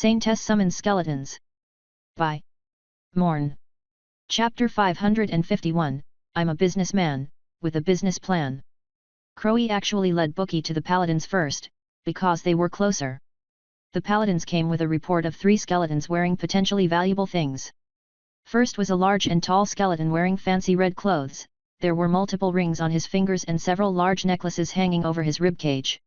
Saintess summons skeletons. By Morn. Chapter 551, I'm a businessman, with a business plan. Crowy actually led Bookie to the paladins first, because they were closer. The paladins came with a report of 3 skeletons wearing potentially valuable things. First was a large and tall skeleton wearing fancy red clothes. There were multiple rings on his fingers and several large necklaces hanging over his ribcage.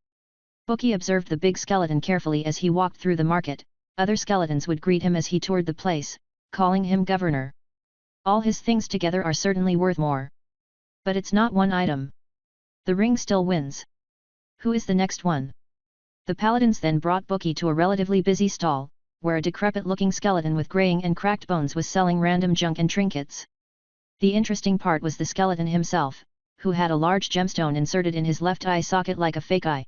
Bookie observed the big skeleton carefully as he walked through the market. Other skeletons would greet him as he toured the place, calling him governor. All his things together are certainly worth more. But it's not one item. The ring still wins. Who is the next one? The paladins then brought Bookie to a relatively busy stall, where a decrepit-looking skeleton with graying and cracked bones was selling random junk and trinkets. The interesting part was the skeleton himself, who had a large gemstone inserted in his left eye socket like a fake eye.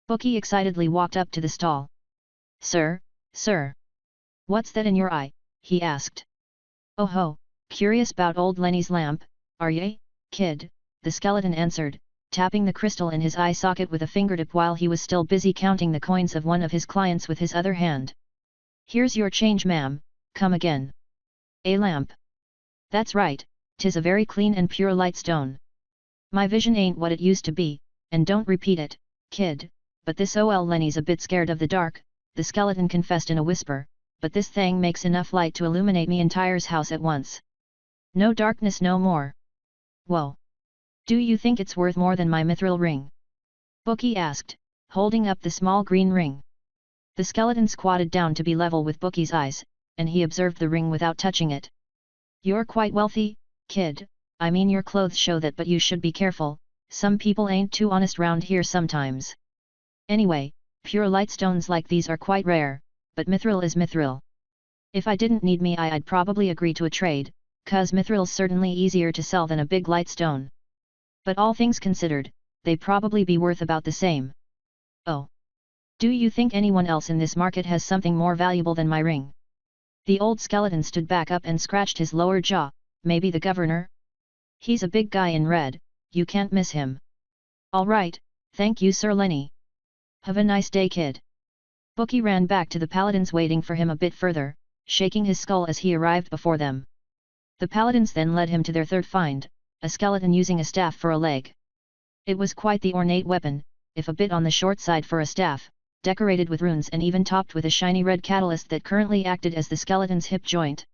Bookie excitedly walked up to the stall. Sir, what's that in your eye? He asked. Oh ho, curious about old Lenny's lamp, are ye, kid? The skeleton answered, tapping the crystal in his eye socket with a fingertip while he was still busy counting the coins of one of his clients with his other hand. Here's your change, ma'am, come again. A lamp. That's right, 'tis a very clean and pure light stone. My vision ain't what it used to be, and don't repeat it, kid, but this ol' Lenny's a bit scared of the dark, the skeleton confessed in a whisper, but this thing makes enough light to illuminate me entire's house at once. No darkness no more. Whoa! Do you think it's worth more than my mithril ring? Bookie asked, holding up the small green ring. The skeleton squatted down to be level with Bookie's eyes, and he observed the ring without touching it. You're quite wealthy, kid, I mean your clothes show that, but you should be careful, some people ain't too honest round here sometimes. Anyway, pure light stones like these are quite rare, but mithril is mithril. If I didn't need me I'd probably agree to a trade, 'cause mithril's certainly easier to sell than a big light stone. But all things considered, they'd probably be worth about the same. Oh! Do you think anyone else in this market has something more valuable than my ring? The old skeleton stood back up and scratched his lower jaw. Maybe the governor? He's a big guy in red, you can't miss him. All right, thank you Sir Lenny. Have a nice day, kid. Bookie ran back to the paladins waiting for him a bit further, shaking his skull as he arrived before them. The paladins then led him to their third find, a skeleton using a staff for a leg. It was quite the ornate weapon, if a bit on the short side for a staff, decorated with runes and even topped with a shiny red catalyst that currently acted as the skeleton's hip joint.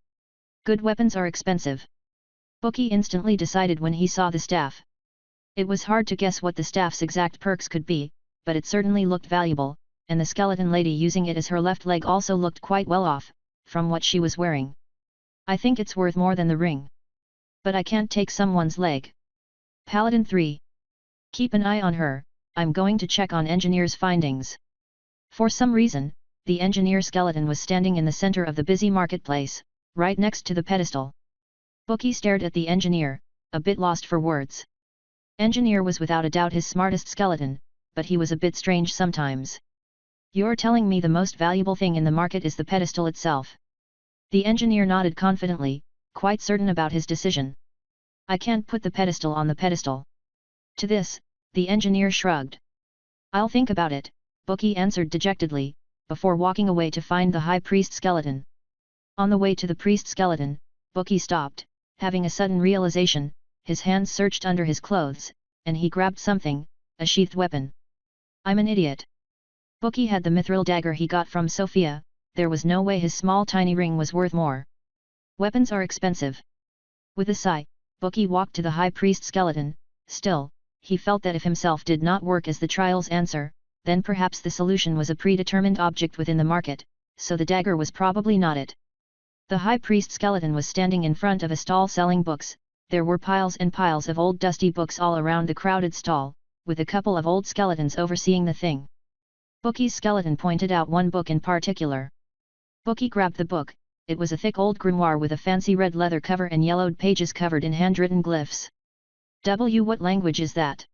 Good weapons are expensive. Bookie instantly decided when he saw the staff. It was hard to guess what the staff's exact perks could be, but it certainly looked valuable, and the skeleton lady using it as her left leg also looked quite well off, from what she was wearing. I think it's worth more than the ring. But I can't take someone's leg. Paladin 3. Keep an eye on her, I'm going to check on engineer's findings. For some reason, the engineer skeleton was standing in the center of the busy marketplace, right next to the pedestal. Bookie stared at the engineer, a bit lost for words. Engineer was without a doubt his smartest skeleton, but he was a bit strange sometimes. You're telling me the most valuable thing in the market is the pedestal itself? The engineer nodded confidently, quite certain about his decision. I can't put the pedestal on the pedestal. To this, the engineer shrugged. I'll think about it, Bookie answered dejectedly, before walking away to find the high priest skeleton. On the way to the priest skeleton, Bookie stopped, having a sudden realization. His hands searched under his clothes, and he grabbed something, a sheathed weapon. I'm an idiot. Bookie had the mithril dagger he got from Sofia, there was no way his small tiny ring was worth more. Weapons are expensive. With a sigh, Bookie walked to the high priest skeleton. Still, he felt that if himself did not work as the trial's answer, then perhaps the solution was a predetermined object within the market, so the dagger was probably not it. The high priest skeleton was standing in front of a stall selling books. There were piles and piles of old dusty books all around the crowded stall, with a couple of old skeletons overseeing the thing. Bookie's skeleton pointed out one book in particular. Bookie grabbed the book. It was a thick old grimoire with a fancy red leather cover and yellowed pages covered in handwritten glyphs. What language is that?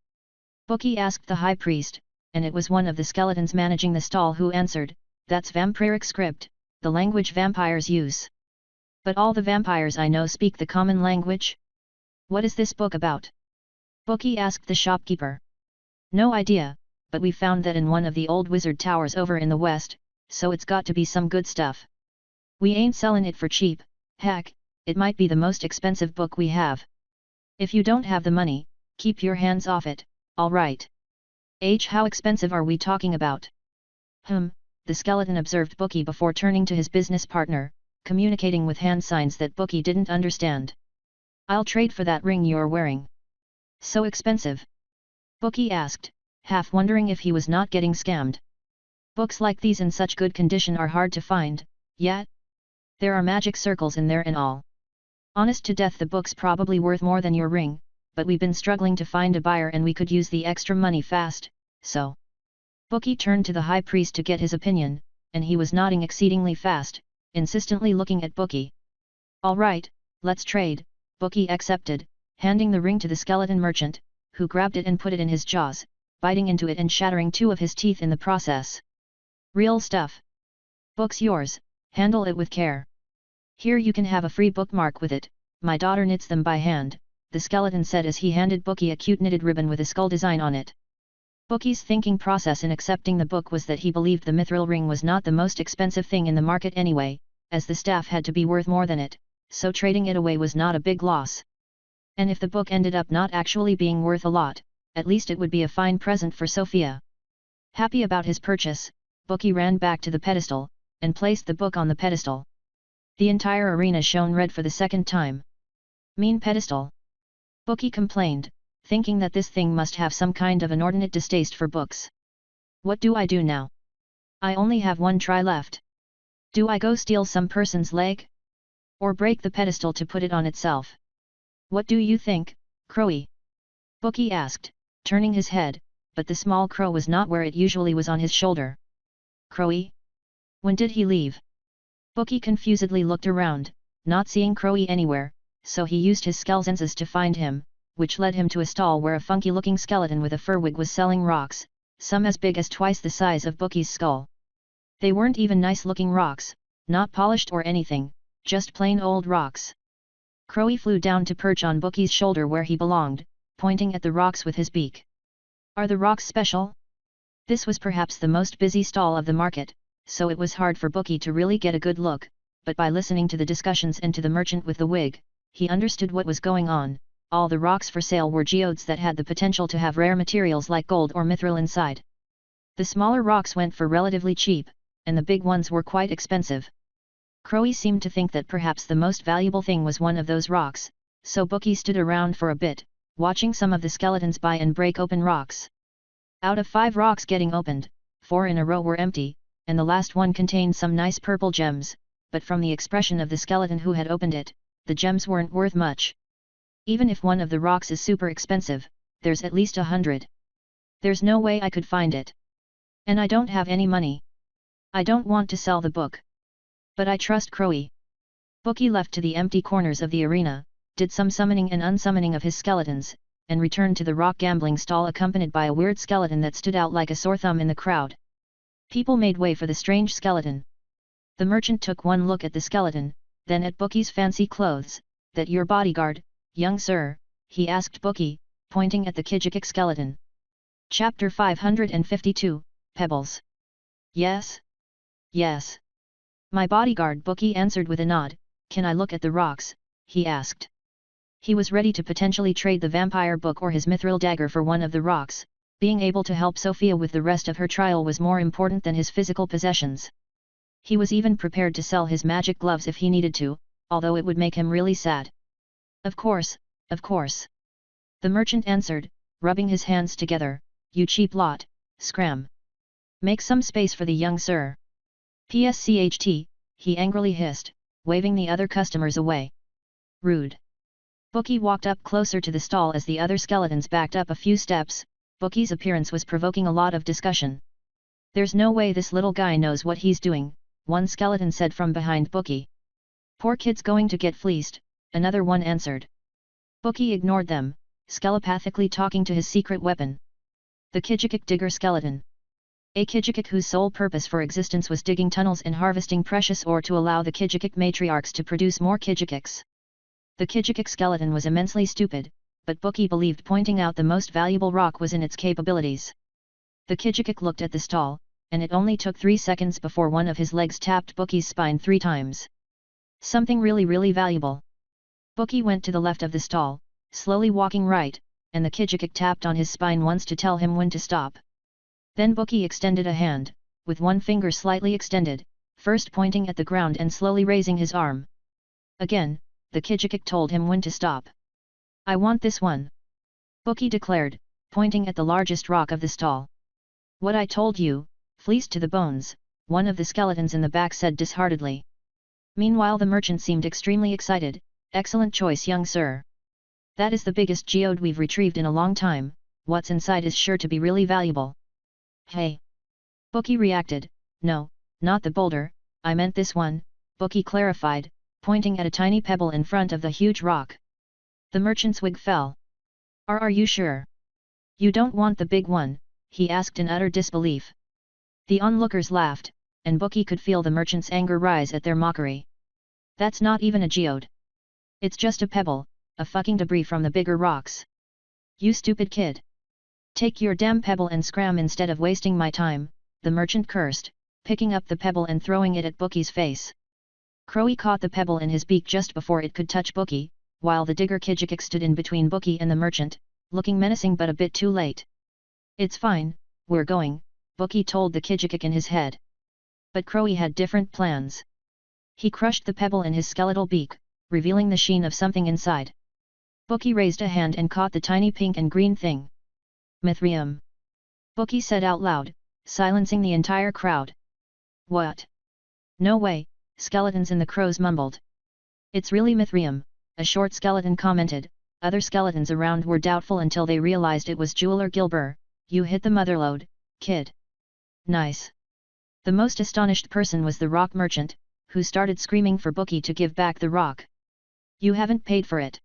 Bookie asked the high priest, and it was one of the skeletons managing the stall who answered, that's vampiric script, the language vampires use. But all the vampires I know speak the common language? What is this book about? Bookie asked the shopkeeper. No idea, but we found that in one of the old wizard towers over in the west, so it's got to be some good stuff. We ain't sellin' it for cheap, heck, it might be the most expensive book we have. If you don't have the money, keep your hands off it, alright. How expensive are we talking about? The skeleton observed Bookie before turning to his business partner, communicating with hand signs that Bookie didn't understand. I'll trade for that ring you're wearing. So expensive? Bookie asked, half wondering if he was not getting scammed. Books like these in such good condition are hard to find, yet there are magic circles in there and all. Honest to death, the book's probably worth more than your ring, but we've been struggling to find a buyer and we could use the extra money fast, so. Bookie turned to the high priest to get his opinion, and he was nodding exceedingly fast, insistently looking at Bookie. Alright, let's trade, Bookie accepted, handing the ring to the skeleton merchant, who grabbed it and put it in his jaws, biting into it and shattering 2 of his teeth in the process. Real stuff. Book's yours, handle it with care. Here you can have a free bookmark with it, my daughter knits them by hand, the skeleton said as he handed Bookie a cute knitted ribbon with a skull design on it. Bookie's thinking process in accepting the book was that he believed the mithril ring was not the most expensive thing in the market anyway, as the staff had to be worth more than it, so trading it away was not a big loss. And if the book ended up not actually being worth a lot, at least it would be a fine present for Sofia. Happy about his purchase, Bookie ran back to the pedestal, and placed the book on the pedestal. The entire arena shone red for the second time. Mean pedestal. Bookie complained, thinking that this thing must have some kind of inordinate distaste for books. What do I do now? I only have 1 try left. Do I go steal some person's leg? Or break the pedestal to put it on itself? What do you think, Crowy? Bookie asked, turning his head, but the small crow was not where it usually was on his shoulder. Crowy? When did he leave? Bookie confusedly looked around, not seeing Crowy anywhere, so he used his skell senses to find him, which led him to a stall where a funky-looking skeleton with a fur wig was selling rocks, some as big as twice the size of Bookie's skull. They weren't even nice-looking rocks, not polished or anything, just plain old rocks. Crowy flew down to perch on Bookie's shoulder where he belonged, pointing at the rocks with his beak. Are the rocks special? This was perhaps the most busy stall of the market, so it was hard for Bookie to really get a good look, but by listening to the discussions and to the merchant with the wig, he understood what was going on. All the rocks for sale were geodes that had the potential to have rare materials like gold or mithril inside. The smaller rocks went for relatively cheap, and the big ones were quite expensive. Crowy seemed to think that perhaps the most valuable thing was one of those rocks, so Bookie stood around for a bit, watching some of the skeletons buy and break open rocks. Out of 5 rocks getting opened, 4 in a row were empty, and the last one contained some nice purple gems, but from the expression of the skeleton who had opened it, the gems weren't worth much. Even if one of the rocks is super expensive, there's at least 100. There's no way I could find it. And I don't have any money. I don't want to sell the book. But I trust Crowy. Bookie left to the empty corners of the arena, did some summoning and unsummoning of his skeletons, and returned to the rock gambling stall accompanied by a weird skeleton that stood out like a sore thumb in the crowd. People made way for the strange skeleton. The merchant took one look at the skeleton, then at Bookie's fancy clothes. That your bodyguard, young sir? He asked Bookie, pointing at the Kijikik skeleton. Chapter 552, Pebbles. Yes? Yes. My bodyguard, Bookie answered with a nod. Can I look at the rocks? He asked. He was ready to potentially trade the vampire book or his mithril dagger for one of the rocks. Being able to help Sofia with the rest of her trial was more important than his physical possessions. He was even prepared to sell his magic gloves if he needed to, although it would make him really sad. Of course, of course. The merchant answered, rubbing his hands together. You cheap lot, scram. Make some space for the young sir. PSCHT, he angrily hissed, waving the other customers away. Rude. Bookie walked up closer to the stall as the other skeletons backed up a few steps. Bookie's appearance was provoking a lot of discussion. There's no way this little guy knows what he's doing, one skeleton said from behind Bookie. Poor kid's going to get fleeced, another one answered. Bookie ignored them, skelepathically talking to his secret weapon. The Kijikik digger skeleton. A Kijikik whose sole purpose for existence was digging tunnels and harvesting precious ore to allow the Kijikik matriarchs to produce more Kijikiks. The Kijikik skeleton was immensely stupid, but Bookie believed pointing out the most valuable rock was in its capabilities. The Kijikik looked at the stall, and it only took 3 seconds before one of his legs tapped Bookie's spine 3 times. Something really valuable. Bookie went to the left of the stall, slowly walking right, and the Kijikik tapped on his spine once to tell him when to stop. Then Bookie extended a hand, with one finger slightly extended, first pointing at the ground and slowly raising his arm. Again, the Kijikik told him when to stop. I want this one. Bookie declared, pointing at the largest rock of the stall. What I told you, fleeced to the bones, one of the skeletons in the back said disheartedly. Meanwhile the merchant seemed extremely excited. Excellent choice, young sir. That is the biggest geode we've retrieved in a long time, what's inside is sure to be really valuable. Hey! Bookie reacted, no, not the boulder, I meant this one, Bookie clarified, pointing at a tiny pebble in front of the huge rock. The merchant's wig fell. Are you sure? You don't want the big one? He asked in utter disbelief. The onlookers laughed, and Bookie could feel the merchant's anger rise at their mockery. That's not even a geode. It's just a pebble, a fucking debris from the bigger rocks. You stupid kid. Take your damn pebble and scram instead of wasting my time, the merchant cursed, picking up the pebble and throwing it at Bookie's face. Crowy caught the pebble in his beak just before it could touch Bookie, while the digger Kijikik stood in between Bookie and the merchant, looking menacing but a bit too late. It's fine, we're going, Bookie told the Kijikik in his head. But Crowy had different plans. He crushed the pebble in his skeletal beak, revealing the sheen of something inside. Bookie raised a hand and caught the tiny pink and green thing. Mithrium. Bookie said out loud, silencing the entire crowd. What? No way, skeletons in the crows mumbled. It's really Mithrium, a short skeleton commented. Other skeletons around were doubtful until they realized it was Jeweler Gilbert. You hit the motherlode, kid. Nice. The most astonished person was the rock merchant, who started screaming for Bookie to give back the rock. You haven't paid for it.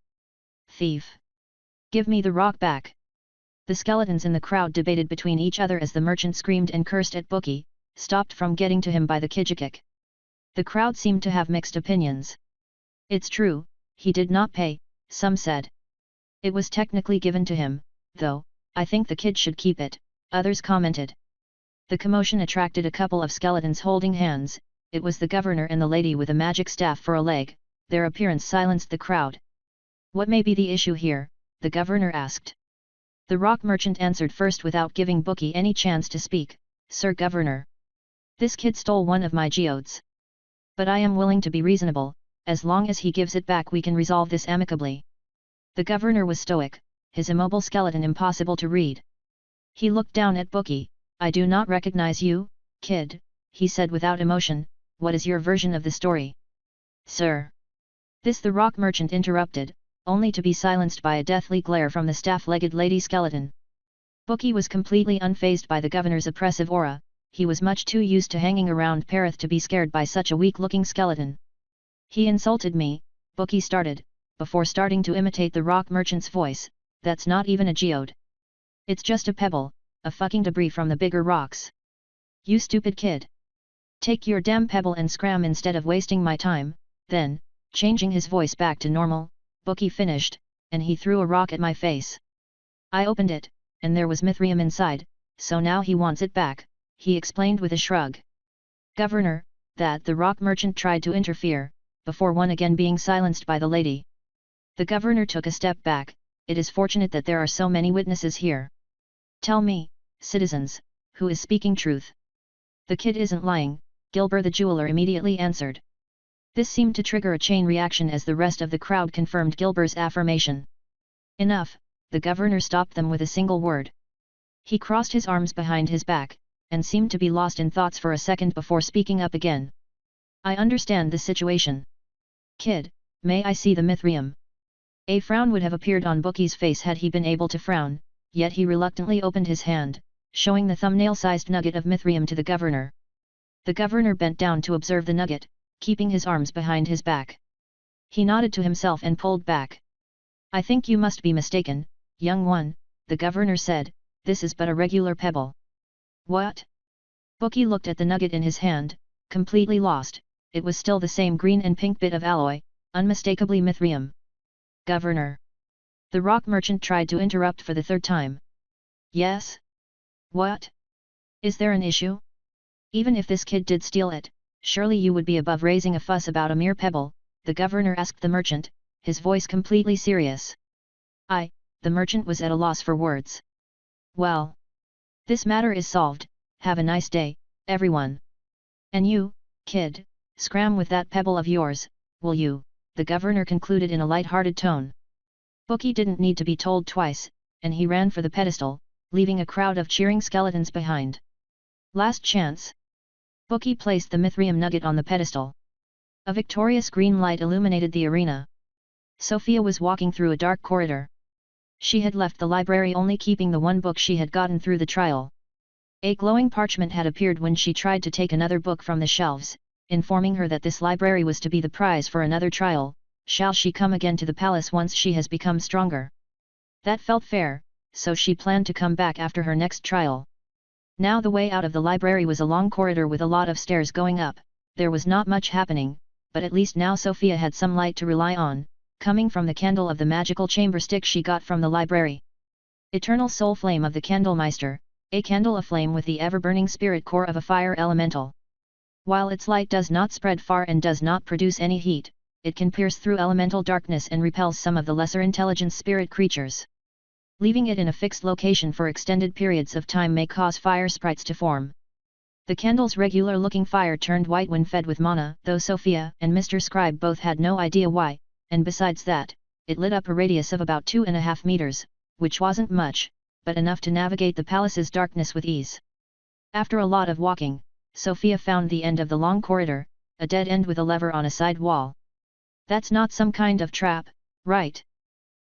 Thief. Give me the rock back. The skeletons in the crowd debated between each other as the merchant screamed and cursed at Bookie, stopped from getting to him by the Kijikik. The crowd seemed to have mixed opinions. It's true, he did not pay, some said. It was technically given to him, though, I think the kid should keep it, others commented. The commotion attracted a couple of skeletons holding hands. It was the governor and the lady with a magic staff for a leg. Their appearance silenced the crowd. What may be the issue here? The governor asked. The rock merchant answered first without giving Bookie any chance to speak. Sir Governor. This kid stole one of my geodes. But I am willing to be reasonable, as long as he gives it back we can resolve this amicably. The governor was stoic, his immobile skeleton impossible to read. He looked down at Bookie. I do not recognize you, kid, he said without emotion. What is your version of the story? Sir. This the rock merchant interrupted, only to be silenced by a deathly glare from the staff-legged lady skeleton. Bookie was completely unfazed by the governor's oppressive aura. He was much too used to hanging around Perth to be scared by such a weak-looking skeleton. He insulted me, Bookie started, before starting to imitate the rock merchant's voice. That's not even a geode. It's just a pebble, a fucking debris from the bigger rocks. You stupid kid. Take your damn pebble and scram instead of wasting my time. Then, changing his voice back to normal, Bookie finished, and he threw a rock at my face. I opened it, and there was Mithrium inside, so now he wants it back, he explained with a shrug. Governor, that the rock merchant tried to interfere, before one again being silenced by the lady. The governor took a step back. It is fortunate that there are so many witnesses here. Tell me, citizens, who is speaking truth? The kid isn't lying, Gilbert the jeweler immediately answered. This seemed to trigger a chain reaction as the rest of the crowd confirmed Gilbert's affirmation. Enough, the governor stopped them with a single word. He crossed his arms behind his back, and seemed to be lost in thoughts for a second before speaking up again. I understand the situation. Kid, may I see the Mithrium? A frown would have appeared on Bookie's face had he been able to frown, yet he reluctantly opened his hand, showing the thumbnail-sized nugget of Mithrium to the governor. The governor bent down to observe the nugget, keeping his arms behind his back. He nodded to himself and pulled back. I think you must be mistaken, young one, the governor said, this is but a regular pebble. What? Bookie looked at the nugget in his hand, completely lost. It was still the same green and pink bit of alloy, unmistakably Mithrium. Governor. The rock merchant tried to interrupt for the third time. Yes? What? Is there an issue? Even if this kid did steal it, surely you would be above raising a fuss about a mere pebble, the governor asked the merchant, his voice completely serious. The merchant was at a loss for words. Well, this matter is solved, have a nice day, everyone. And you, kid, scram with that pebble of yours, will you, the governor concluded in a light-hearted tone. Bookie didn't need to be told twice, and he ran for the pedestal, leaving a crowd of cheering skeletons behind. Last chance. Bookie placed the mithril nugget on the pedestal. A victorious green light illuminated the arena. Sofia was walking through a dark corridor. She had left the library only keeping the one book she had gotten through the trial. A glowing parchment had appeared when she tried to take another book from the shelves, informing her that this library was to be the prize for another trial. Shall she come again to the palace once she has become stronger? That felt fair, so she planned to come back after her next trial. Now the way out of the library was a long corridor with a lot of stairs going up. There was not much happening, but at least now Sofia had some light to rely on, coming from the candle of the magical chamber stick she got from the library. Eternal soul flame of the Candlemeister, a candle aflame with the ever-burning spirit core of a fire elemental. While its light does not spread far and does not produce any heat, it can pierce through elemental darkness and repels some of the lesser intelligent spirit creatures. Leaving it in a fixed location for extended periods of time may cause fire sprites to form. The candle's regular-looking fire turned white when fed with mana, though Sofia and Mr. Scribe both had no idea why, and besides that, it lit up a radius of about 2.5 meters, which wasn't much, but enough to navigate the palace's darkness with ease. After a lot of walking, Sofia found the end of the long corridor, a dead end with a lever on a side wall. That's not some kind of trap, right?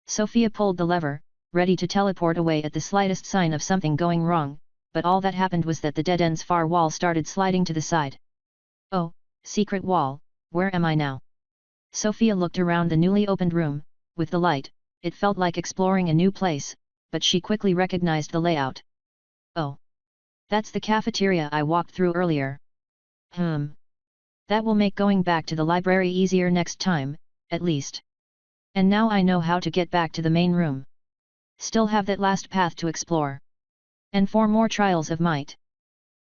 Sofia pulled the lever, ready to teleport away at the slightest sign of something going wrong, but all that happened was that the dead end's far wall started sliding to the side. Oh, secret wall, where am I now? Sofia looked around the newly opened room. With the light, it felt like exploring a new place, but she quickly recognized the layout. Oh! That's the cafeteria I walked through earlier. That will make going back to the library easier next time, at least. And now I know how to get back to the main room. Still have that last path to explore. And 4 more trials of might.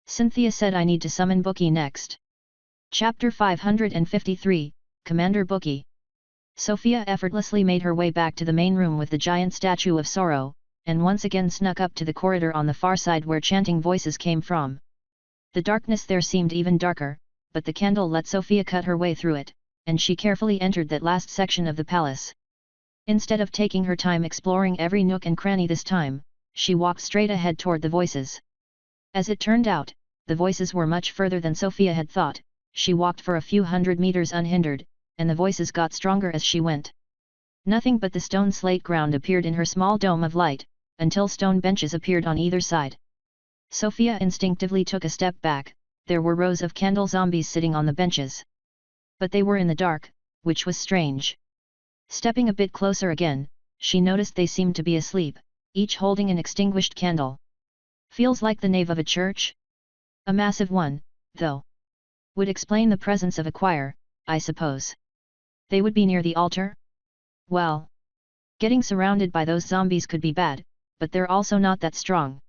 Cynthia said I need to summon Bookie next. Chapter 553, Commander Bookie. Sofia effortlessly made her way back to the main room with the giant statue of sorrow, and once again snuck up to the corridor on the far side where chanting voices came from. The darkness there seemed even darker, but the candle let Sofia cut her way through it, and she carefully entered that last section of the palace. Instead of taking her time exploring every nook and cranny this time, she walked straight ahead toward the voices. As it turned out, the voices were much further than Sofia had thought. She walked for a few hundred meters unhindered, and the voices got stronger as she went. Nothing but the stone slate ground appeared in her small dome of light, until stone benches appeared on either side. Sofia instinctively took a step back. There were rows of candle zombies sitting on the benches. But they were in the dark, which was strange. Stepping a bit closer again, she noticed they seemed to be asleep, each holding an extinguished candle. Feels like the nave of a church? A massive one, though. Would explain the presence of a choir, I suppose. They would be near the altar? Well, getting surrounded by those zombies could be bad, but they're also not that strong.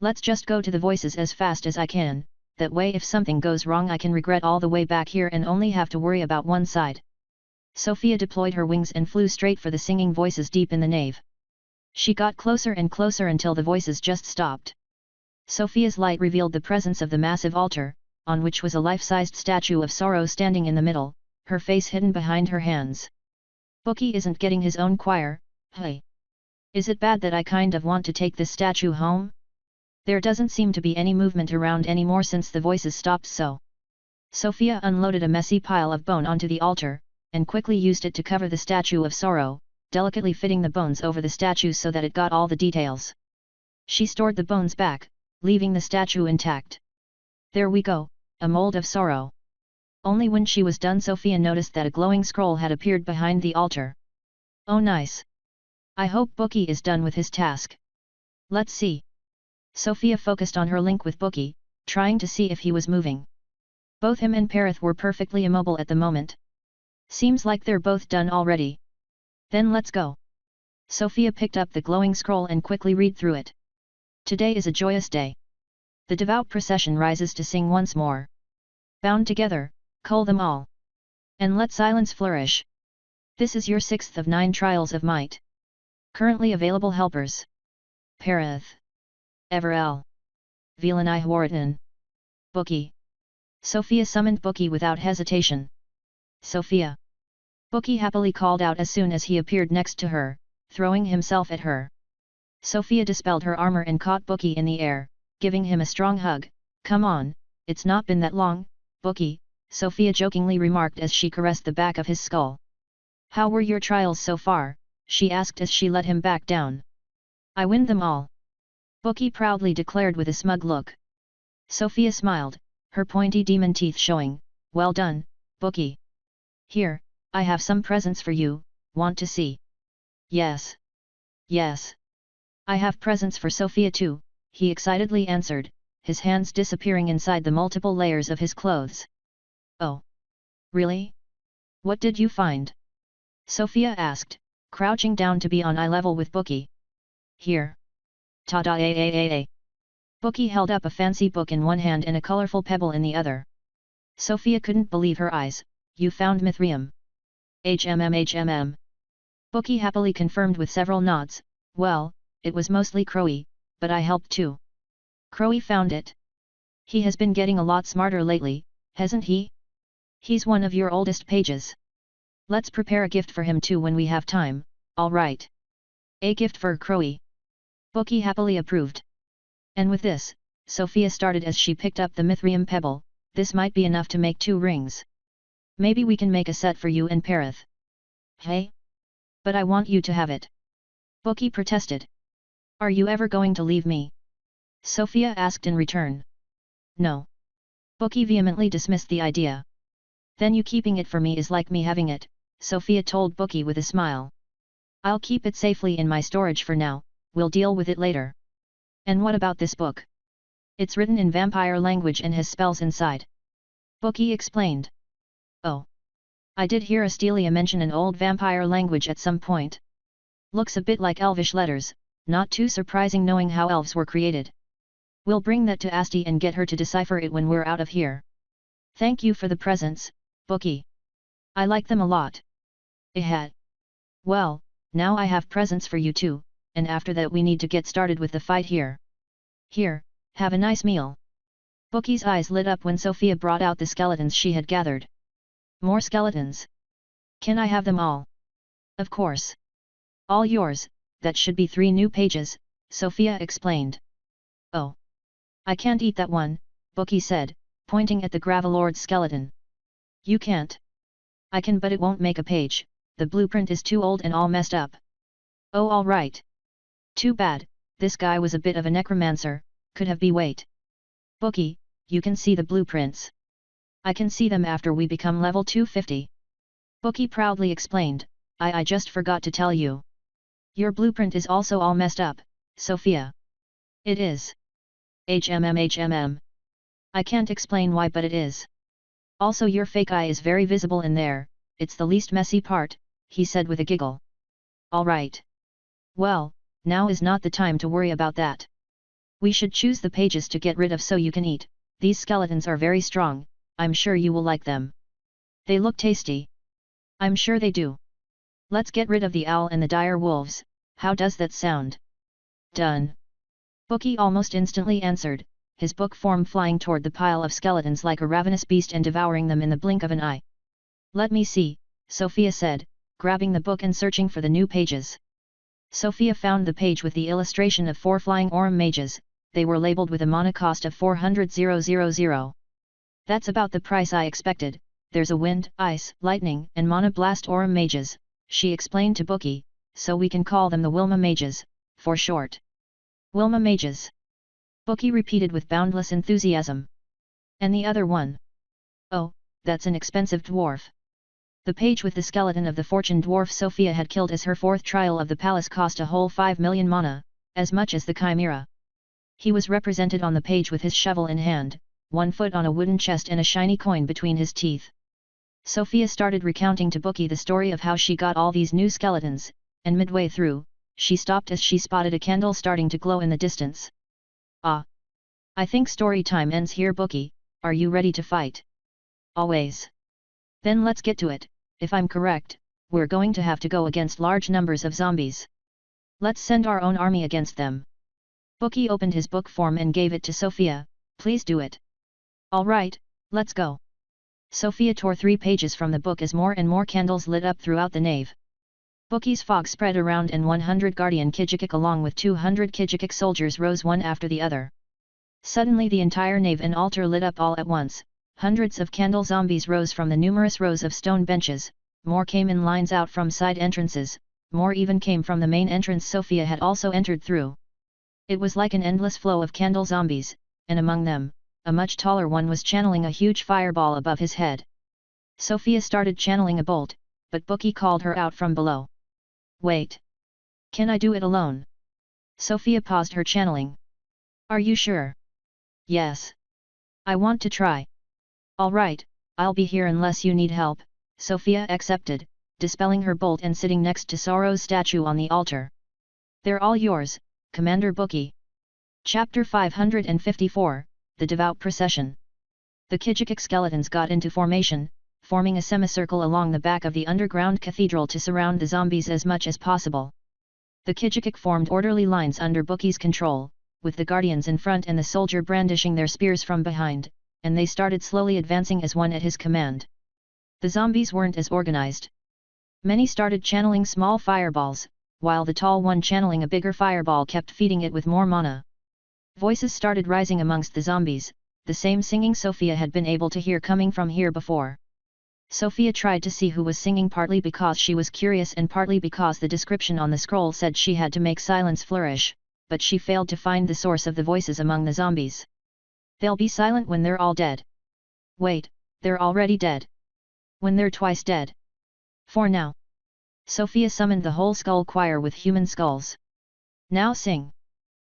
Let's just go to the voices as fast as I can, that way if something goes wrong I can regret all the way back here and only have to worry about one side. Sofia deployed her wings and flew straight for the singing voices deep in the nave. She got closer and closer until the voices just stopped. Sofia's light revealed the presence of the massive altar, on which was a life-sized statue of sorrow standing in the middle, her face hidden behind her hands. Bookie isn't getting his own choir, hey. Is it bad that I kind of want to take this statue home? There doesn't seem to be any movement around anymore since the voices stopped so. Sofia unloaded a messy pile of bone onto the altar, and quickly used it to cover the statue of sorrow, delicately fitting the bones over the statue so that it got all the details. She stored the bones back, leaving the statue intact. There we go, a mold of sorrow. Only when she was done Sofia noticed that a glowing scroll had appeared behind the altar. Oh nice. I hope Bookie is done with his task. Let's see. Sofia focused on her link with Bookie, trying to see if he was moving. Both him and Perith were perfectly immobile at the moment. Seems like they're both done already. Then let's go. Sofia picked up the glowing scroll and quickly read through it. Today is a joyous day. The devout procession rises to sing once more. Bound together, cull them all. And let silence flourish. This is your 6th of 9 trials of might. Currently available helpers. Parath. Everell. Vilani Hwarton. Bookie. Sofia summoned Bookie without hesitation. Sofia. Bookie happily called out as soon as he appeared next to her, throwing himself at her. Sofia dispelled her armor and caught Bookie in the air, giving him a strong hug. Come on, it's not been that long, Bookie, Sofia jokingly remarked as she caressed the back of his skull. How were your trials so far? She asked as she let him back down. I win them all. Bookie proudly declared with a smug look. Sofia smiled, her pointy demon teeth showing. Well done, Bookie. Here, I have some presents for you, want to see? Yes. Yes. I have presents for Sofia too, he excitedly answered, his hands disappearing inside the multiple layers of his clothes. Oh. Really? What did you find? Sofia asked, crouching down to be on eye level with Bookie. Here. Ta-da-a-a-a-a. Bookie held up a fancy book in one hand and a colorful pebble in the other. Sofia couldn't believe her eyes. You found Mithrium. HMM. Bookie happily confirmed with several nods. Well, it was mostly Crowy, but I helped too. Crowy found it. He has been getting a lot smarter lately, hasn't he? He's one of your oldest pages. Let's prepare a gift for him too when we have time, alright. A gift for Crowy. Bookie happily approved. And with this, Sofia started as she picked up the Mithrium pebble. This might be enough to make 2 rings. Maybe we can make a set for you and Parath. Hey? But I want you to have it. Bookie protested. Are you ever going to leave me? Sofia asked in return. No. Bookie vehemently dismissed the idea. Then you keeping it for me is like me having it, Sofia told Bookie with a smile. I'll keep it safely in my storage for now, we'll deal with it later. And what about this book? It's written in vampire language and has spells inside. Bookie explained. Oh. I did hear Astelia mention an old vampire language at some point. Looks a bit like Elvish letters, not too surprising knowing how elves were created. We'll bring that to Asti and get her to decipher it when we're out of here. Thank you for the presents, Bookie. I like them a lot. Well, now I have presents for you too, and after that we need to get started with the fight here. Here, have a nice meal. Bookie's eyes lit up when Sofia brought out the skeletons she had gathered. More skeletons. Can I have them all? Of course. All yours, that should be 3 new pages, Sofia explained. Oh. I can't eat that one, Bookie said, pointing at the Gravelord skeleton. You can't. I can but it won't make a page, the blueprint is too old and all messed up. Oh alright. Too bad, this guy was a bit of a necromancer, could have be wait. Bookie, you can see the blueprints. I can see them after we become level 250. Bookie proudly explained, I just forgot to tell you. Your blueprint is also all messed up, Sofia. It is. HMM. I can't explain why but it is. Also your fake eye is very visible in there, it's the least messy part, he said with a giggle. Alright. Well, now is not the time to worry about that. We should choose the pages to get rid of so you can eat, these skeletons are very strong, I'm sure you will like them. They look tasty. I'm sure they do. Let's get rid of the owl and the dire wolves, how does that sound? Done. Bookie almost instantly answered, his book form flying toward the pile of skeletons like a ravenous beast and devouring them in the blink of an eye. Let me see, Sofia said, grabbing the book and searching for the new pages. Sofia found the page with the illustration of 4 flying Aurum mages, they were labeled with a mana cost of 400,000. That's about the price I expected, there's a wind, ice, lightning and mana blast Aurum mages, she explained to Bookie, so we can call them the Wilma mages, for short. Wilma mages. Bookie repeated with boundless enthusiasm. And the other one? Oh, that's an expensive dwarf. The page with the skeleton of the fortune dwarf Sofia had killed as her 4th trial of the palace cost a whole 5 million mana, as much as the chimera. He was represented on the page with his shovel in hand, 1 foot on a wooden chest and a shiny coin between his teeth. Sofia started recounting to Bookie the story of how she got all these new skeletons, and midway through, she stopped as she spotted a candle starting to glow in the distance. Ah! I think story time ends here. Bookie, are you ready to fight? Always. Then let's get to it. If I'm correct, we're going to have to go against large numbers of zombies. Let's send our own army against them. Bookie opened his book form and gave it to Sofia. Please do it. Alright, let's go. Sofia tore 3 pages from the book as more and more candles lit up throughout the nave. Bookie's fog spread around and 100 guardian Kijikik along with 200 Kijikik soldiers rose one after the other. Suddenly the entire nave and altar lit up all at once. Hundreds of candle zombies rose from the numerous rows of stone benches, more came in lines out from side entrances, more even came from the main entrance Sofia had also entered through. It was like an endless flow of candle zombies, and among them, a much taller one was channeling a huge fireball above his head. Sofia started channeling a bolt, but Bookie called her out from below. Wait! Can I do it alone? Sofia paused her channeling. Are you sure? Yes. I want to try. Alright, I'll be here unless you need help, Sofia accepted, dispelling her bolt and sitting next to Sorrow's statue on the altar. They're all yours, Commander Bookie. Chapter 554, The Devout Procession. The Kijikik skeletons got into formation, forming a semicircle along the back of the underground cathedral to surround the zombies as much as possible. The Kijikik formed orderly lines under Bookie's control, with the guardians in front and the soldier brandishing their spears from behind, and they started slowly advancing as one at his command. The zombies weren't as organized. Many started channeling small fireballs, while the tall one channeling a bigger fireball kept feeding it with more mana. Voices started rising amongst the zombies, the same singing Sofia had been able to hear coming from here before. Sofia tried to see who was singing, partly because she was curious and partly because the description on the scroll said she had to make silence flourish, but she failed to find the source of the voices among the zombies. They'll be silent when they're all dead. Wait, they're already dead. When they're twice dead. For now. Sofia summoned the whole skull choir with human skulls. Now sing.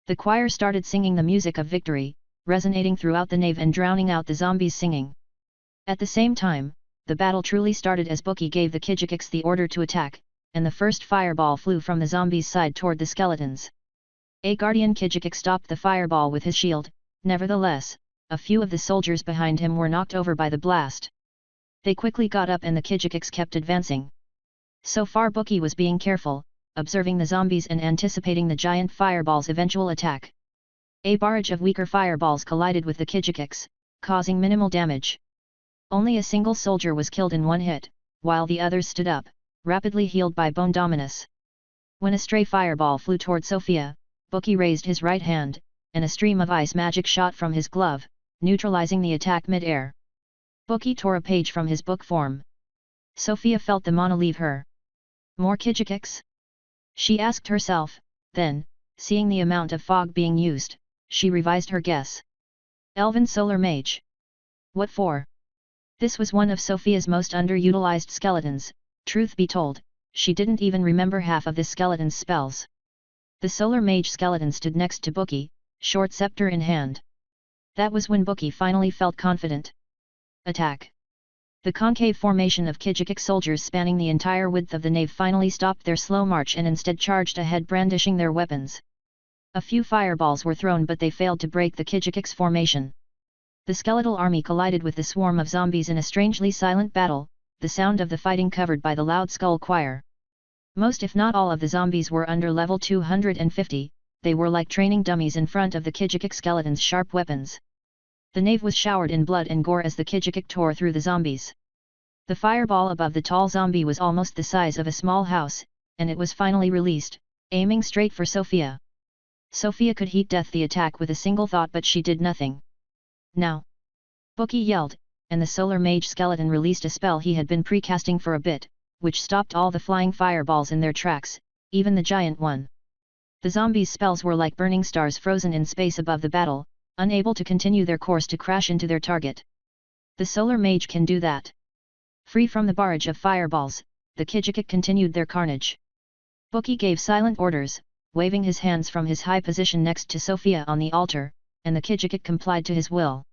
The choir started singing the music of victory, resonating throughout the nave and drowning out the zombies singing. At the same time, the battle truly started as Bookie gave the Kijikiks the order to attack, and the first fireball flew from the zombies' side toward the skeletons. A guardian Kijikik stopped the fireball with his shield, nevertheless, a few of the soldiers behind him were knocked over by the blast. They quickly got up and the Kijikiks kept advancing. So far Bookie was being careful, observing the zombies and anticipating the giant fireball's eventual attack. A barrage of weaker fireballs collided with the Kijikiks, causing minimal damage. Only a single soldier was killed in one hit, while the others stood up, rapidly healed by Bone Dominus. When a stray fireball flew toward Sofia, Bookie raised his right hand, and a stream of ice magic shot from his glove, neutralizing the attack mid-air. Bookie tore a page from his book form. Sofia felt the mana leave her. More Kijikiks? She asked herself, then, seeing the amount of fog being used, she revised her guess. Elven Solar Mage. What for? This was one of Sofia's most underutilized skeletons. Truth be told, she didn't even remember half of this skeleton's spells. The Solar Mage skeleton stood next to Bookie, short scepter in hand. That was when Bookie finally felt confident. Attack! The concave formation of Kijikik soldiers spanning the entire width of the nave finally stopped their slow march and instead charged ahead brandishing their weapons. A few fireballs were thrown but they failed to break the Kijikik's formation. The skeletal army collided with the swarm of zombies in a strangely silent battle, the sound of the fighting covered by the loud skull choir. Most if not all of the zombies were under level 250, they were like training dummies in front of the Kijikik skeleton's sharp weapons. The nave was showered in blood and gore as the Kijikik tore through the zombies. The fireball above the tall zombie was almost the size of a small house, and it was finally released, aiming straight for Sofia. Sofia could heat death the attack with a single thought but she did nothing. Now! Bookie yelled, and the Solar Mage skeleton released a spell he had been precasting for a bit, which stopped all the flying fireballs in their tracks, even the giant one. The zombies' spells were like burning stars frozen in space above the battle, unable to continue their course to crash into their target. The Solar Mage can do that. Free from the barrage of fireballs, the Kijikik continued their carnage. Bookie gave silent orders, waving his hands from his high position next to Sofia on the altar, and the Kijikik complied to his will.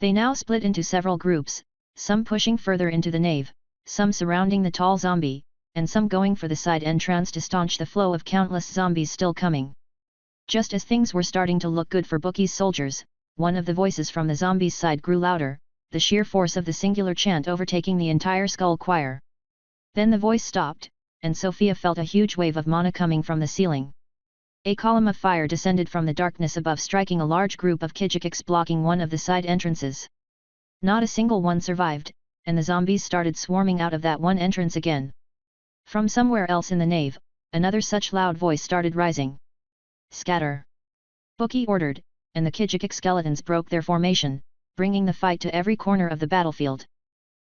They now split into several groups, some pushing further into the nave, some surrounding the tall zombie, and some going for the side entrance to staunch the flow of countless zombies still coming. Just as things were starting to look good for Bookie's soldiers, one of the voices from the zombies' side grew louder, the sheer force of the singular chant overtaking the entire skull choir. Then the voice stopped, and Sofia felt a huge wave of mana coming from the ceiling. A column of fire descended from the darkness above, striking a large group of Kijikiks blocking one of the side entrances. Not a single one survived, and the zombies started swarming out of that one entrance again. From somewhere else in the nave, another such loud voice started rising. Scatter! Bookie ordered, and the Kijikik skeletons broke their formation, bringing the fight to every corner of the battlefield.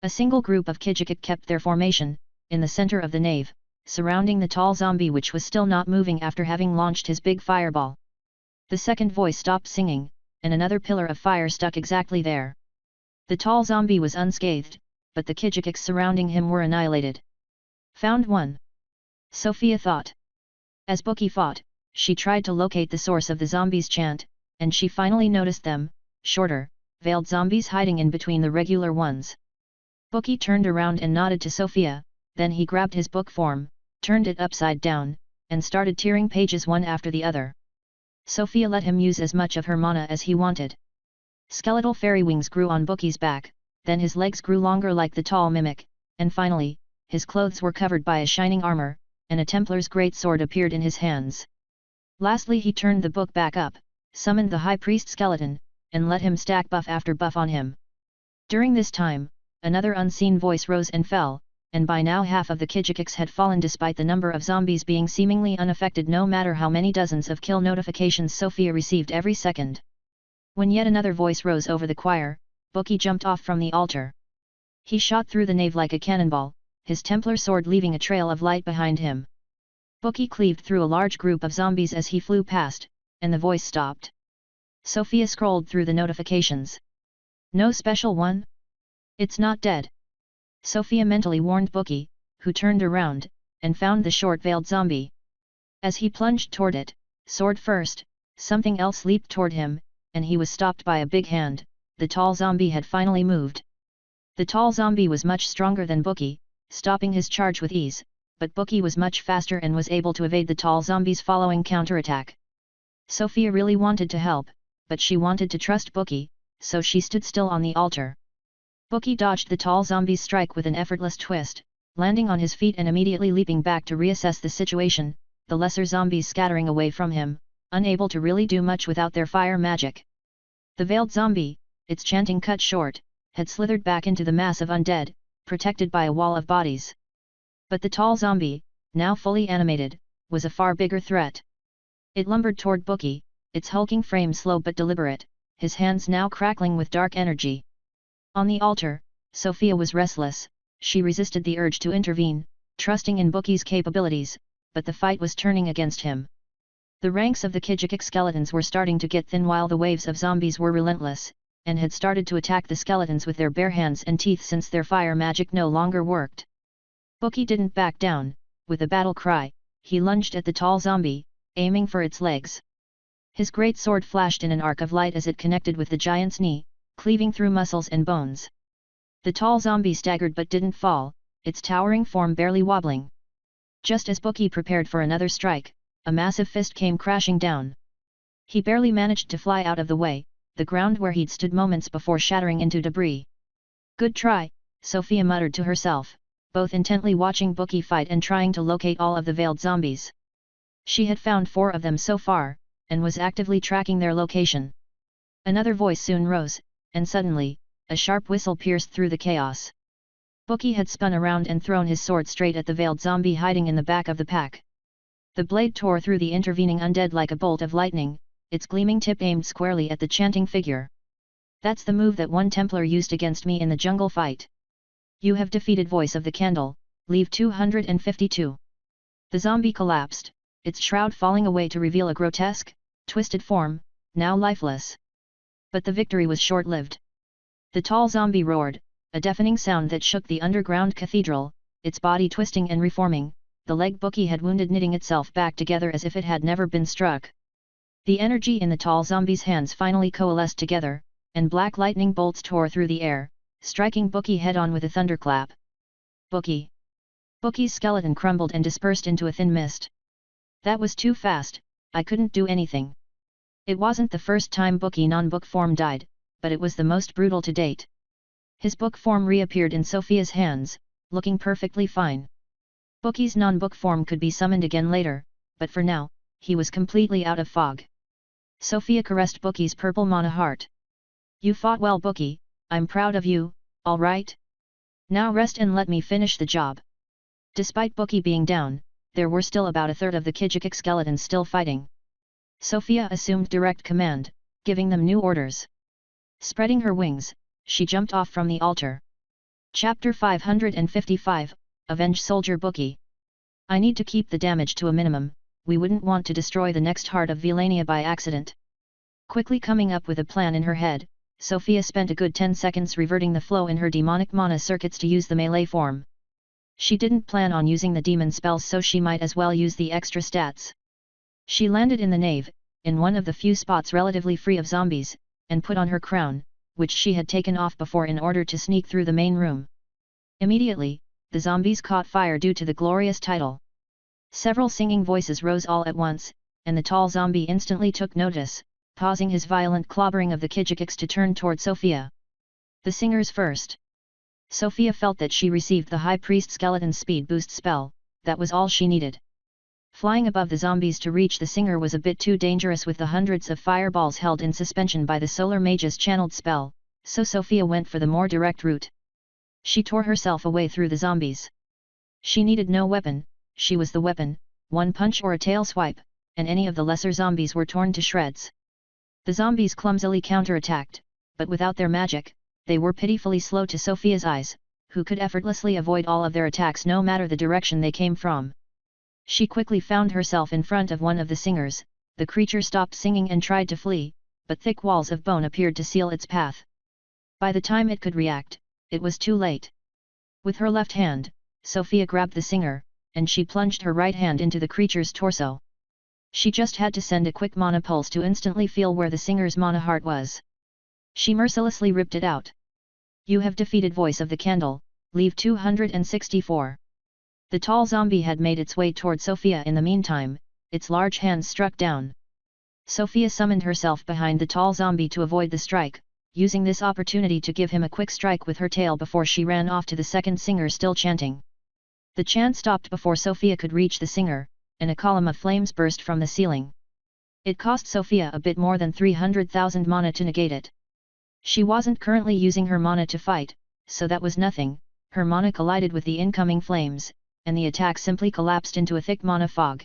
A single group of Kijikik kept their formation, in the center of the nave, surrounding the tall zombie which was still not moving after having launched his big fireball. The second voice stopped singing, and another pillar of fire stuck exactly there. The tall zombie was unscathed, but the Kijikiks surrounding him were annihilated. Found one! Sofia thought. As Bookie fought, she tried to locate the source of the zombies' chant, and she finally noticed them, shorter, veiled zombies hiding in between the regular ones. Bookie turned around and nodded to Sofia, then he grabbed his book form, turned it upside down, and started tearing pages one after the other. Sofia let him use as much of her mana as he wanted. Skeletal fairy wings grew on Bookie's back, then his legs grew longer like the tall mimic, and finally, his clothes were covered by a shining armor, and a Templar's great sword appeared in his hands. Lastly he turned the book back up, summoned the high priest skeleton, and let him stack buff after buff on him. During this time, another unseen voice rose and fell, and by now half of the Kijikiks had fallen despite the number of zombies being seemingly unaffected no matter how many dozens of kill notifications Sofia received every second. When yet another voice rose over the choir, Bookie jumped off from the altar. He shot through the nave like a cannonball, his Templar sword leaving a trail of light behind him. Bookie cleaved through a large group of zombies as he flew past, and the voice stopped. Sofia scrolled through the notifications. No special one? It's not dead. Sofia mentally warned Bookie, who turned around, and found the short-veiled zombie. As he plunged toward it, sword first, something else leaped toward him, and he was stopped by a big hand. The tall zombie had finally moved. The tall zombie was much stronger than Bookie, stopping his charge with ease, but Bookie was much faster and was able to evade the tall zombie's following counterattack. Sofia really wanted to help, but she wanted to trust Bookie, so she stood still on the altar. Bookie dodged the tall zombie's strike with an effortless twist, landing on his feet and immediately leaping back to reassess the situation, the lesser zombies scattering away from him, unable to really do much without their fire magic. The veiled zombie, its chanting cut short, had slithered back into the mass of undead, protected by a wall of bodies. But the tall zombie, now fully animated, was a far bigger threat. It lumbered toward Bookie, its hulking frame slow but deliberate, his hands now crackling with dark energy. On the altar, Sofia was restless, she resisted the urge to intervene, trusting in Bookie's capabilities, but the fight was turning against him. The ranks of the Kijikik skeletons were starting to get thin while the waves of zombies were relentless, and had started to attack the skeletons with their bare hands and teeth since their fire magic no longer worked. Bookie didn't back down, with a battle cry, he lunged at the tall zombie, aiming for its legs. His great sword flashed in an arc of light as it connected with the giant's knee, cleaving through muscles and bones. The tall zombie staggered but didn't fall, its towering form barely wobbling. Just as Bookie prepared for another strike, a massive fist came crashing down. He barely managed to fly out of the way, the ground where he'd stood moments before shattering into debris. Good try, Sofia muttered to herself, both intently watching Bookie fight and trying to locate all of the veiled zombies. She had found 4 of them so far, and was actively tracking their location. Another voice soon rose, and suddenly, a sharp whistle pierced through the chaos. Bookie had spun around and thrown his sword straight at the veiled zombie hiding in the back of the pack. The blade tore through the intervening undead like a bolt of lightning, its gleaming tip aimed squarely at the chanting figure. That's the move that one Templar used against me in the jungle fight. You have defeated Voice of the Candle, leave 252. The zombie collapsed, its shroud falling away to reveal a grotesque, twisted form, now lifeless. But the victory was short-lived. The tall zombie roared, a deafening sound that shook the underground cathedral, its body twisting and reforming, the leg Bookie had wounded knitting itself back together as if it had never been struck. The energy in the tall zombie's hands finally coalesced together, and black lightning bolts tore through the air, striking Bookie head-on with a thunderclap. Bookie! Bookie's skeleton crumbled and dispersed into a thin mist. That was too fast, I couldn't do anything. It wasn't the first time Bookie non-book form died, but it was the most brutal to date. His book form reappeared in Sofia's hands, looking perfectly fine. Bookie's non-book form could be summoned again later, but for now, he was completely out of fog. Sofia caressed Bookie's purple mana heart. You fought well, Bookie, I'm proud of you, alright? Now rest and let me finish the job. Despite Bookie being down, there were still about a third of the Kijikik skeletons still fighting. Sofia assumed direct command, giving them new orders. Spreading her wings, she jumped off from the altar. Chapter 555, Avenge Soldier Bookie. I need to keep the damage to a minimum, we wouldn't want to destroy the next heart of Vilania by accident. Quickly coming up with a plan in her head, Sofia spent a good 10 seconds reverting the flow in her demonic mana circuits to use the melee form. She didn't plan on using the demon spells, so she might as well use the extra stats. She landed in the nave, in one of the few spots relatively free of zombies, and put on her crown, which she had taken off before in order to sneak through the main room. Immediately, the zombies caught fire due to the glorious title. Several singing voices rose all at once, and the tall zombie instantly took notice, pausing his violent clobbering of the Kijikiks to turn toward Sofia. The singers first. Sofia felt that she received the High Priest Skeleton Speed Boost spell, that was all she needed. Flying above the zombies to reach the singer was a bit too dangerous with the hundreds of fireballs held in suspension by the Solar Mage's channeled spell, so Sofia went for the more direct route. She tore herself away through the zombies. She needed no weapon, she was the weapon, one punch or a tail swipe, and any of the lesser zombies were torn to shreds. The zombies clumsily counterattacked, but without their magic, they were pitifully slow to Sofia's eyes, who could effortlessly avoid all of their attacks no matter the direction they came from. She quickly found herself in front of one of the singers. The creature stopped singing and tried to flee, but thick walls of bone appeared to seal its path. By the time it could react, it was too late. With her left hand, Sofia grabbed the singer, and she plunged her right hand into the creature's torso. She just had to send a quick mana pulse to instantly feel where the singer's mana heart was. She mercilessly ripped it out. You have defeated Voice of the Candle, leave 264. The tall zombie had made its way toward Sofia in the meantime, its large hands struck down. Sofia summoned herself behind the tall zombie to avoid the strike, using this opportunity to give him a quick strike with her tail before she ran off to the second singer still chanting. The chant stopped before Sofia could reach the singer, and a column of flames burst from the ceiling. It cost Sofia a bit more than 300,000 mana to negate it. She wasn't currently using her mana to fight, so that was nothing. Her mana collided with the incoming flames, and the attack simply collapsed into a thick mana fog.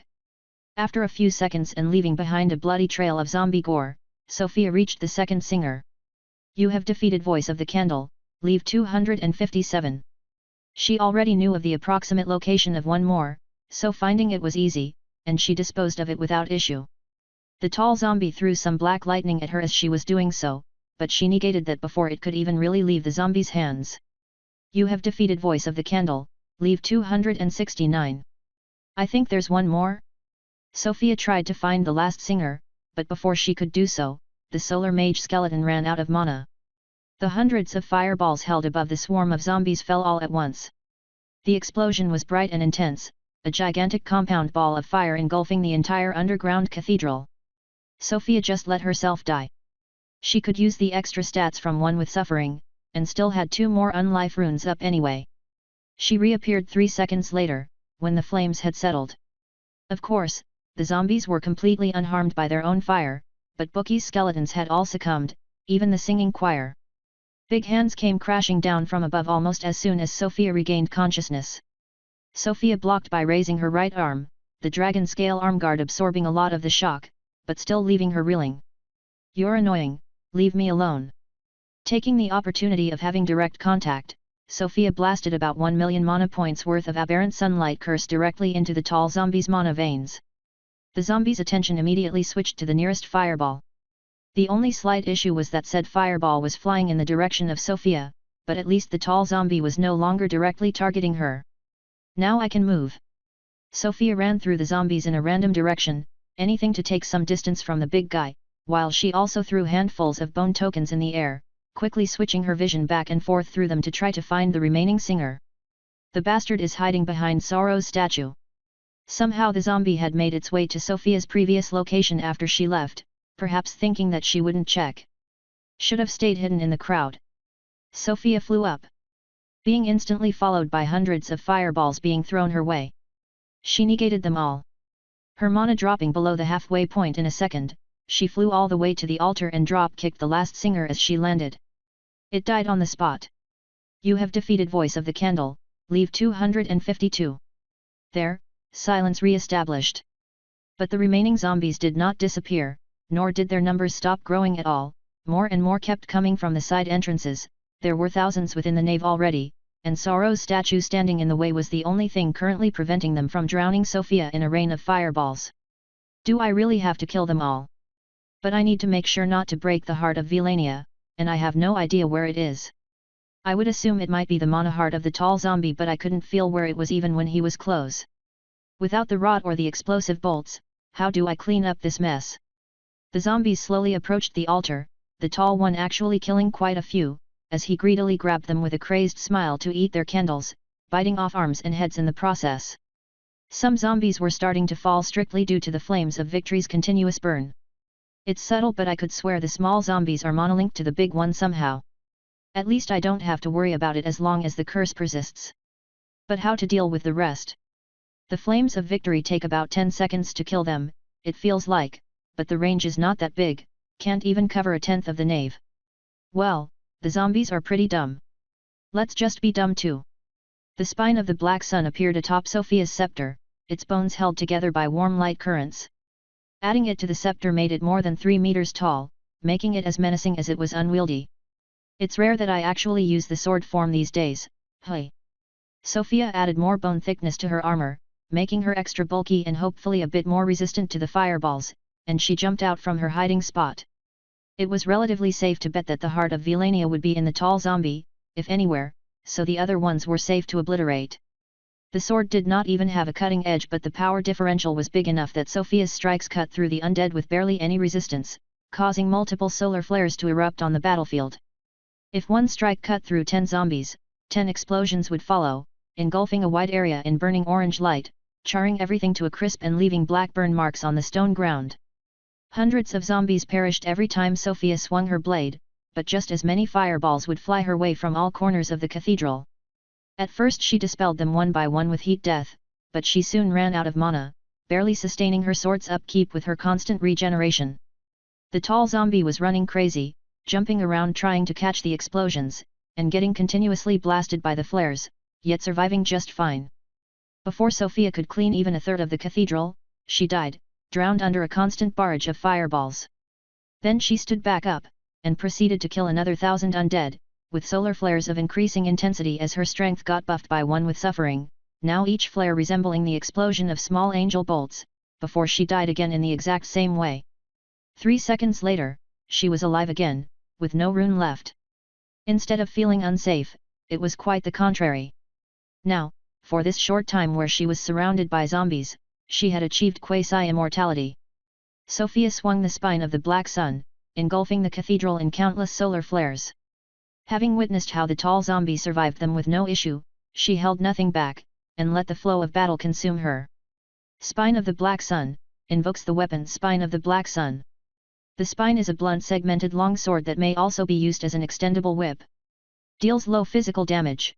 After a few seconds and leaving behind a bloody trail of zombie gore, Sofia reached the second singer. You have defeated Voice of the Candle, leave 257. She already knew of the approximate location of one more, so finding it was easy, and she disposed of it without issue. The tall zombie threw some black lightning at her as she was doing so, but she negated that before it could even really leave the zombie's hands. You have defeated Voice of the Candle, leave 269. I think there's one more? Sofia tried to find the last singer, but before she could do so, the Solar Mage skeleton ran out of mana. The hundreds of fireballs held above the swarm of zombies fell all at once. The explosion was bright and intense, a gigantic compound ball of fire engulfing the entire underground cathedral. Sofia just let herself die. She could use the extra stats from one with suffering, and still had 2 more unlife runes up anyway. She reappeared 3 seconds later, when the flames had settled. Of course, the zombies were completely unharmed by their own fire, but Bookie's skeletons had all succumbed, even the singing choir. Big hands came crashing down from above almost as soon as Sofia regained consciousness. Sofia blocked by raising her right arm, the dragon scale arm guard absorbing a lot of the shock, but still leaving her reeling. You're annoying, leave me alone. Taking the opportunity of having direct contact, Sofia blasted about 1 million mana points worth of aberrant sunlight curse directly into the tall zombie's mana veins. The zombie's attention immediately switched to the nearest fireball. The only slight issue was that said fireball was flying in the direction of Sofia, but at least the tall zombie was no longer directly targeting her. Now I can move. Sofia ran through the zombies in a random direction, anything to take some distance from the big guy, while she also threw handfuls of bone tokens in the air, quickly switching her vision back and forth through them to try to find the remaining singer. The bastard is hiding behind Sorrow's statue. Somehow the zombie had made its way to Sofia's previous location after she left, perhaps thinking that she wouldn't check. Should have stayed hidden in the crowd. Sofia flew up, being instantly followed by hundreds of fireballs being thrown her way. She negated them all. Her mana dropping below the halfway point in a second, she flew all the way to the altar and drop-kicked the last singer as she landed. It died on the spot. You have defeated Voice of the Candle, leave 252. There, silence re-established. But the remaining zombies did not disappear, nor did their numbers stop growing at all. More and more kept coming from the side entrances. There were thousands within the nave already, and Sorrow's statue standing in the way was the only thing currently preventing them from drowning Sofia in a rain of fireballs. Do I really have to kill them all? But I need to make sure not to break the heart of Vilania, and I have no idea where it is. I would assume it might be the mana heart of the tall zombie, but I couldn't feel where it was even when he was close. Without the rod or the explosive bolts, how do I clean up this mess? The zombies slowly approached the altar, the tall one actually killing quite a few, as he greedily grabbed them with a crazed smile to eat their candles, biting off arms and heads in the process. Some zombies were starting to fall strictly due to the flames of victory's continuous burn. It's subtle, but I could swear the small zombies are monolinked to the big one somehow. At least I don't have to worry about it as long as the curse persists. But how to deal with the rest? The flames of victory take about 10 seconds to kill them, it feels like, but the range is not that big, can't even cover a tenth of the nave. Well, the zombies are pretty dumb. Let's just be dumb too. The spine of the black sun appeared atop Sofia's scepter, its bones held together by warm light currents. Adding it to the scepter made it more than 3 meters tall, making it as menacing as it was unwieldy. It's rare that I actually use the sword form these days, hey. Sofia added more bone thickness to her armor, making her extra bulky and hopefully a bit more resistant to the fireballs, and she jumped out from her hiding spot. It was relatively safe to bet that the heart of Vilania would be in the tall zombie, if anywhere, so the other ones were safe to obliterate. The sword did not even have a cutting edge, but the power differential was big enough that Sofia's strikes cut through the undead with barely any resistance, causing multiple solar flares to erupt on the battlefield. If one strike cut through 10 zombies, 10 explosions would follow, engulfing a wide area in burning orange light, charring everything to a crisp and leaving black burn marks on the stone ground. Hundreds of zombies perished every time Sofia swung her blade, but just as many fireballs would fly her way from all corners of the cathedral. At first she dispelled them one by one with heat death, but she soon ran out of mana, barely sustaining her sword's upkeep with her constant regeneration. The tall zombie was running crazy, jumping around trying to catch the explosions, and getting continuously blasted by the flares, yet surviving just fine. Before Sofia could clean even a third of the cathedral, she died, drowned under a constant barrage of fireballs. Then she stood back up, and proceeded to kill another 1,000 undead, with solar flares of increasing intensity as her strength got buffed by one with suffering, now each flare resembling the explosion of small angel bolts, before she died again in the exact same way. 3 seconds later, she was alive again, with no rune left. Instead of feeling unsafe, it was quite the contrary. Now, for this short time where she was surrounded by zombies, she had achieved quasi-immortality. Sofia swung the spine of the black sun, engulfing the cathedral in countless solar flares. Having witnessed how the tall zombie survived them with no issue, she held nothing back, and let the flow of battle consume her. Spine of the Black Sun invokes the weapon Spine of the Black Sun. The spine is a blunt segmented longsword that may also be used as an extendable whip. Deals low physical damage.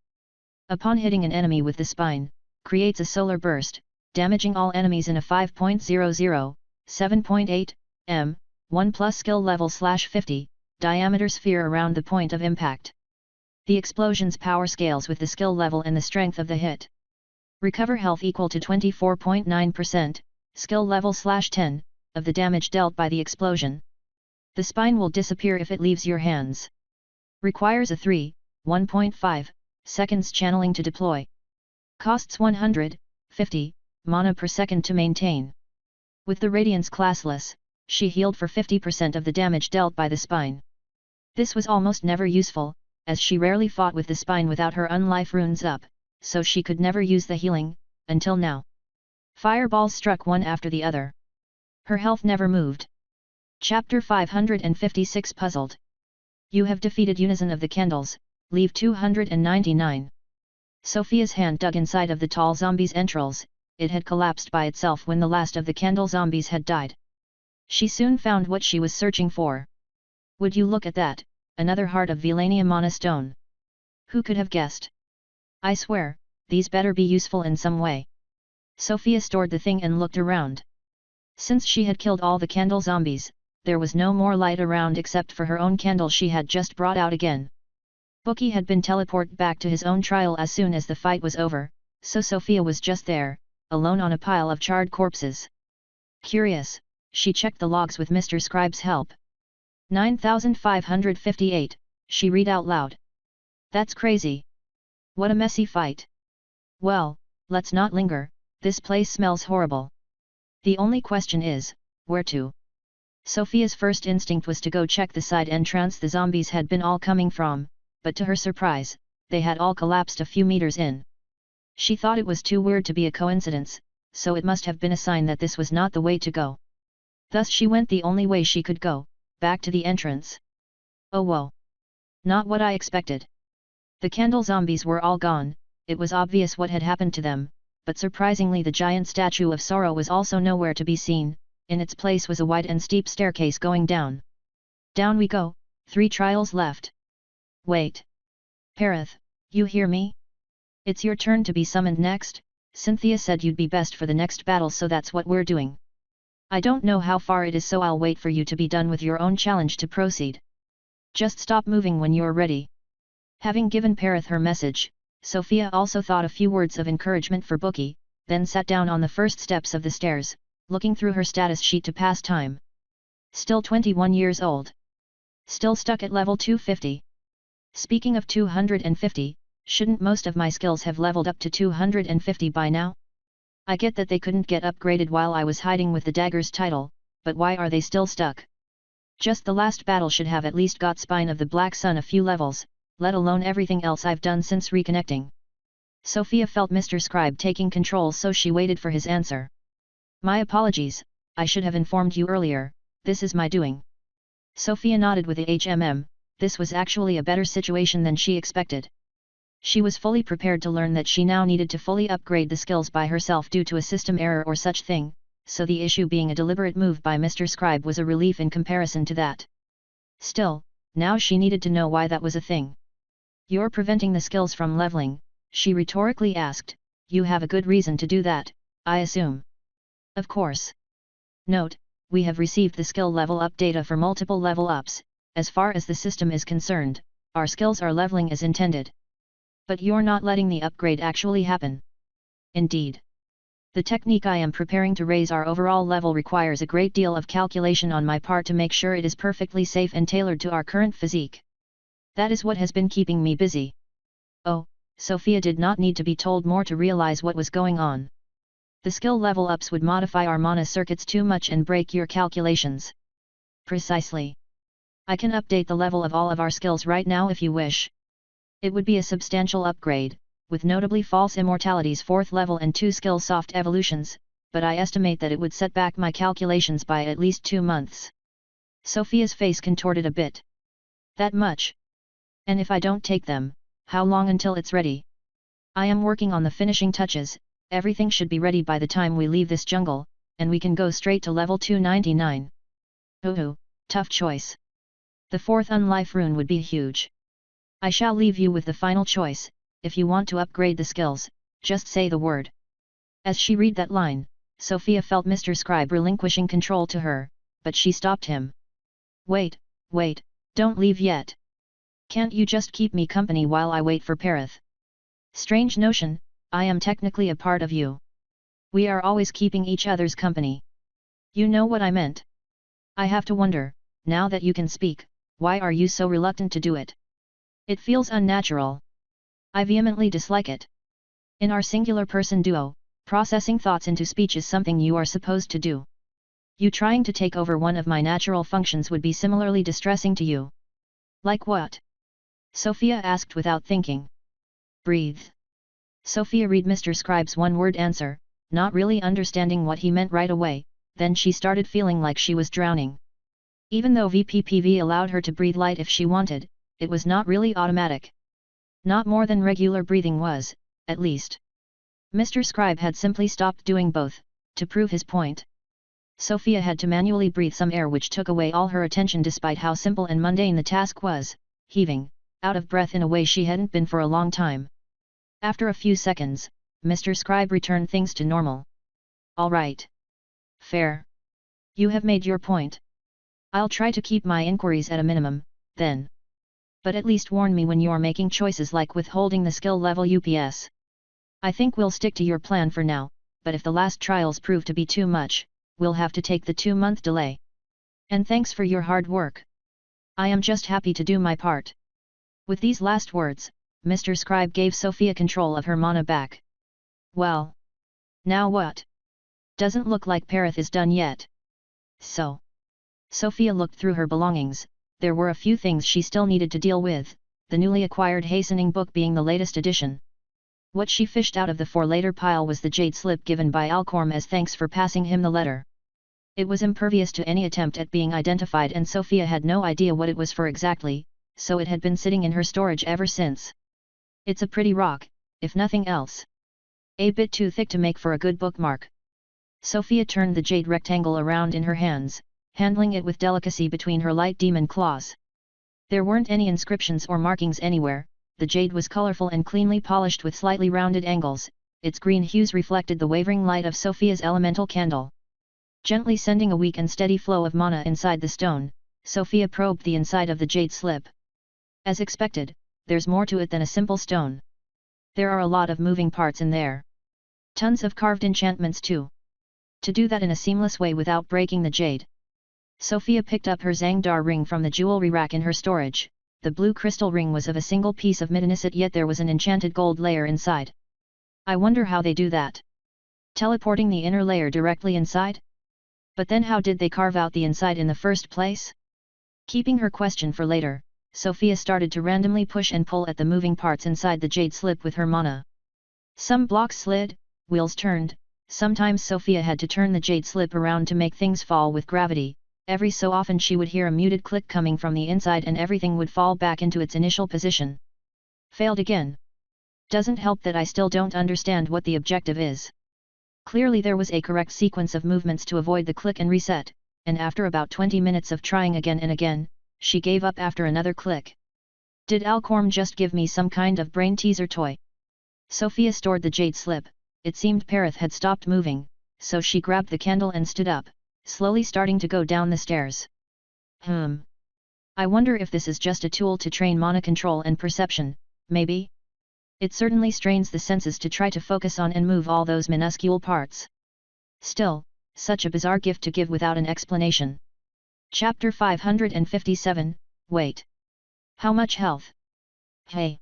Upon hitting an enemy with the spine, creates a solar burst, damaging all enemies in a 5.00, 7.8 m, 1 plus skill level /50, diameter sphere around the point of impact. The explosion's power scales with the skill level and the strength of the hit. Recover health equal to 24.9%, skill level /10, of the damage dealt by the explosion. The spine will disappear if it leaves your hands. Requires a 1.5 seconds channeling to deploy. Costs 150 mana per second to maintain. With the Radiance classless, she healed for 50% of the damage dealt by the spine. This was almost never useful, as she rarely fought with the spine without her unlife runes up, so she could never use the healing, until now. Fireballs struck one after the other. Her health never moved. Chapter 556 Puzzled. You have defeated Unison of the Candles, leave 299. Sofia's hand dug inside of the tall zombie's entrails, it had collapsed by itself when the last of the candle zombies had died. She soon found what she was searching for. Would you look at that, another heart of Velania Mana stone. Who could have guessed? I swear, these better be useful in some way. Sofia stored the thing and looked around. Since she had killed all the candle zombies, there was no more light around except for her own candle she had just brought out again. Bookie had been teleported back to his own trial as soon as the fight was over, so Sofia was just there, alone on a pile of charred corpses. Curious, she checked the logs with Mr. Scribe's help. 9558, she read out loud. That's crazy. What a messy fight. Well, let's not linger, this place smells horrible. The only question is, where to? Sofia's first instinct was to go check the side entrance the zombies had been all coming from, but to her surprise, they had all collapsed a few meters in. She thought it was too weird to be a coincidence, so it must have been a sign that this was not the way to go. Thus she went the only way she could go, back to the entrance. Oh whoa! Not what I expected. The candle zombies were all gone, it was obvious what had happened to them, but surprisingly the giant statue of sorrow was also nowhere to be seen, in its place was a wide and steep staircase going down. Down we go, 3 trials left. Wait. Perith, you hear me? It's your turn to be summoned next. Cynthia said you'd be best for the next battle, so that's what we're doing. I don't know how far it is, so I'll wait for you to be done with your own challenge to proceed. Just stop moving when you're ready. Having given Perith her message, Sofia also thought a few words of encouragement for Bookie, then sat down on the first steps of the stairs, looking through her status sheet to pass time. Still 21 years old. Still stuck at level 250. Speaking of 250, shouldn't most of my skills have leveled up to 250 by now? I get that they couldn't get upgraded while I was hiding with the dagger's title, but why are they still stuck? Just the last battle should have at least got Spine of the Black Sun a few levels, let alone everything else I've done since reconnecting. Sofia felt Mr. Scribe taking control, so she waited for his answer. My apologies, I should have informed you earlier, this is my doing. Sofia nodded with a HMM, this was actually a better situation than she expected. She was fully prepared to learn that she now needed to fully upgrade the skills by herself due to a system error or such thing, so the issue being a deliberate move by Mr. Scribe was a relief in comparison to that. Still, now she needed to know why that was a thing. You're preventing the skills from leveling, she rhetorically asked. You have a good reason to do that, I assume. Of course. Note, we have received the skill level up data for multiple level ups. As far as the system is concerned, our skills are leveling as intended. But you're not letting the upgrade actually happen. Indeed. The technique I am preparing to raise our overall level requires a great deal of calculation on my part to make sure it is perfectly safe and tailored to our current physique. That is what has been keeping me busy. Oh, Sofia did not need to be told more to realize what was going on. The skill level ups would modify our mana circuits too much and break your calculations. Precisely. I can update the level of all of our skills right now if you wish. It would be a substantial upgrade, with notably False Immortality's 4th level and 2 skill soft evolutions, but I estimate that it would set back my calculations by at least 2 months. Sofia's face contorted a bit. That much? And if I don't take them, how long until it's ready? I am working on the finishing touches, everything should be ready by the time we leave this jungle, and we can go straight to level 299. Ooh, tough choice. The 4th Unlife rune would be huge. I shall leave you with the final choice. If you want to upgrade the skills, just say the word. As she read that line, Sofia felt Mr. Scribe relinquishing control to her, but she stopped him. Wait, don't leave yet. Can't you just keep me company while I wait for Perith? Strange notion, I am technically a part of you. We are always keeping each other's company. You know what I meant. I have to wonder, now that you can speak, why are you so reluctant to do it? It feels unnatural. I vehemently dislike it. In our singular person duo, processing thoughts into speech is something you are supposed to do. You trying to take over one of my natural functions would be similarly distressing to you. Like what? Sofia asked without thinking. Breathe. Sofia read Mr. Scribe's one-word answer, not really understanding what he meant right away, then she started feeling like she was drowning. Even though VPPV allowed her to breathe light if she wanted, it was not really automatic. Not more than regular breathing was, at least. Mr. Scribe had simply stopped doing both, to prove his point. Sofia had to manually breathe some air, which took away all her attention despite how simple and mundane the task was, heaving, out of breath in a way she hadn't been for a long time. After a few seconds, Mr. Scribe returned things to normal. All right. Fair. You have made your point. I'll try to keep my inquiries at a minimum, then. But at least warn me when you're making choices like withholding the skill level UPS. I think we'll stick to your plan for now, but if the last trials prove to be too much, we'll have to take the 2-month delay. And thanks for your hard work. I am just happy to do my part. With these last words, Mr. Scribe gave Sofia control of her mana back. Well. Now what? Doesn't look like Perith is done yet. So. Sofia looked through her belongings. There were a few things she still needed to deal with, the newly acquired hastening book being the latest edition. What she fished out of the for later pile was the jade slip given by Alcorm as thanks for passing him the letter. It was impervious to any attempt at being identified, and Sofia had no idea what it was for exactly, so it had been sitting in her storage ever since. It's a pretty rock, if nothing else. A bit too thick to make for a good bookmark. Sofia turned the jade rectangle around in her hands, handling it with delicacy between her light demon claws. There weren't any inscriptions or markings anywhere. The jade was colorful and cleanly polished with slightly rounded angles, its green hues reflected the wavering light of Sofia's elemental candle. Gently sending a weak and steady flow of mana inside the stone, Sofia probed the inside of the jade slip. As expected, there's more to it than a simple stone. There are a lot of moving parts in there. Tons of carved enchantments too. To do that in a seamless way without breaking the jade. Sofia picked up her Zangdar ring from the jewelry rack in her storage. The blue crystal ring was of a single piece of midanicite, yet there was an enchanted gold layer inside. I wonder how they do that. Teleporting the inner layer directly inside? But then how did they carve out the inside in the first place? Keeping her question for later, Sofia started to randomly push and pull at the moving parts inside the jade slip with her mana. Some blocks slid, wheels turned. Sometimes Sofia had to turn the jade slip around to make things fall with gravity. Every so often she would hear a muted click coming from the inside and everything would fall back into its initial position. Failed again. Doesn't help that I still don't understand what the objective is. Clearly there was a correct sequence of movements to avoid the click and reset, and after about 20 minutes of trying again and again, she gave up after another click. Did Alcorm just give me some kind of brain teaser toy? Sofia stored the jade slip. It seemed Perith had stopped moving, so she grabbed the candle and stood up, slowly starting to go down the stairs. I wonder if this is just a tool to train mana control and perception, maybe? It certainly strains the senses to try to focus on and move all those minuscule parts. Still, such a bizarre gift to give without an explanation. Chapter 557, Wait. How much health? Hey.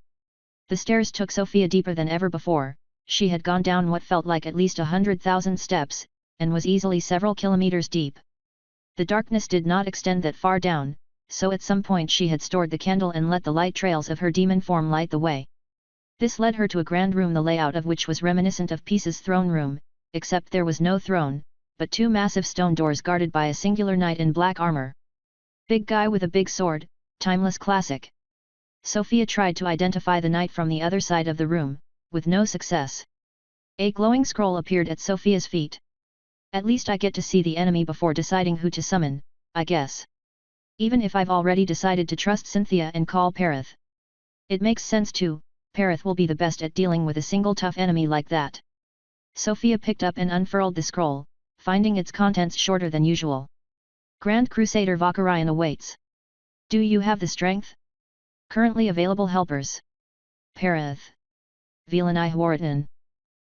The stairs took Sofia deeper than ever before. She had gone down what felt like at least 100,000 steps, and was easily several kilometers deep. The darkness did not extend that far down, so at some point she had stored the candle and let the light trails of her demon form light the way. This led her to a grand room, the layout of which was reminiscent of Peace's throne room, except there was no throne, but 2 massive stone doors guarded by a singular knight in black armor. Big guy with a big sword, timeless classic. Sofia tried to identify the knight from the other side of the room, with no success. A glowing scroll appeared at Sofia's feet. At least I get to see the enemy before deciding who to summon, I guess. Even if I've already decided to trust Cynthia and call Perith. It makes sense too, Perith will be the best at dealing with a single tough enemy like that. Sofia picked up and unfurled the scroll, finding its contents shorter than usual. Grand Crusader Vakarian awaits. Do you have the strength? Currently available helpers. Perith. Vilani Hwaratan.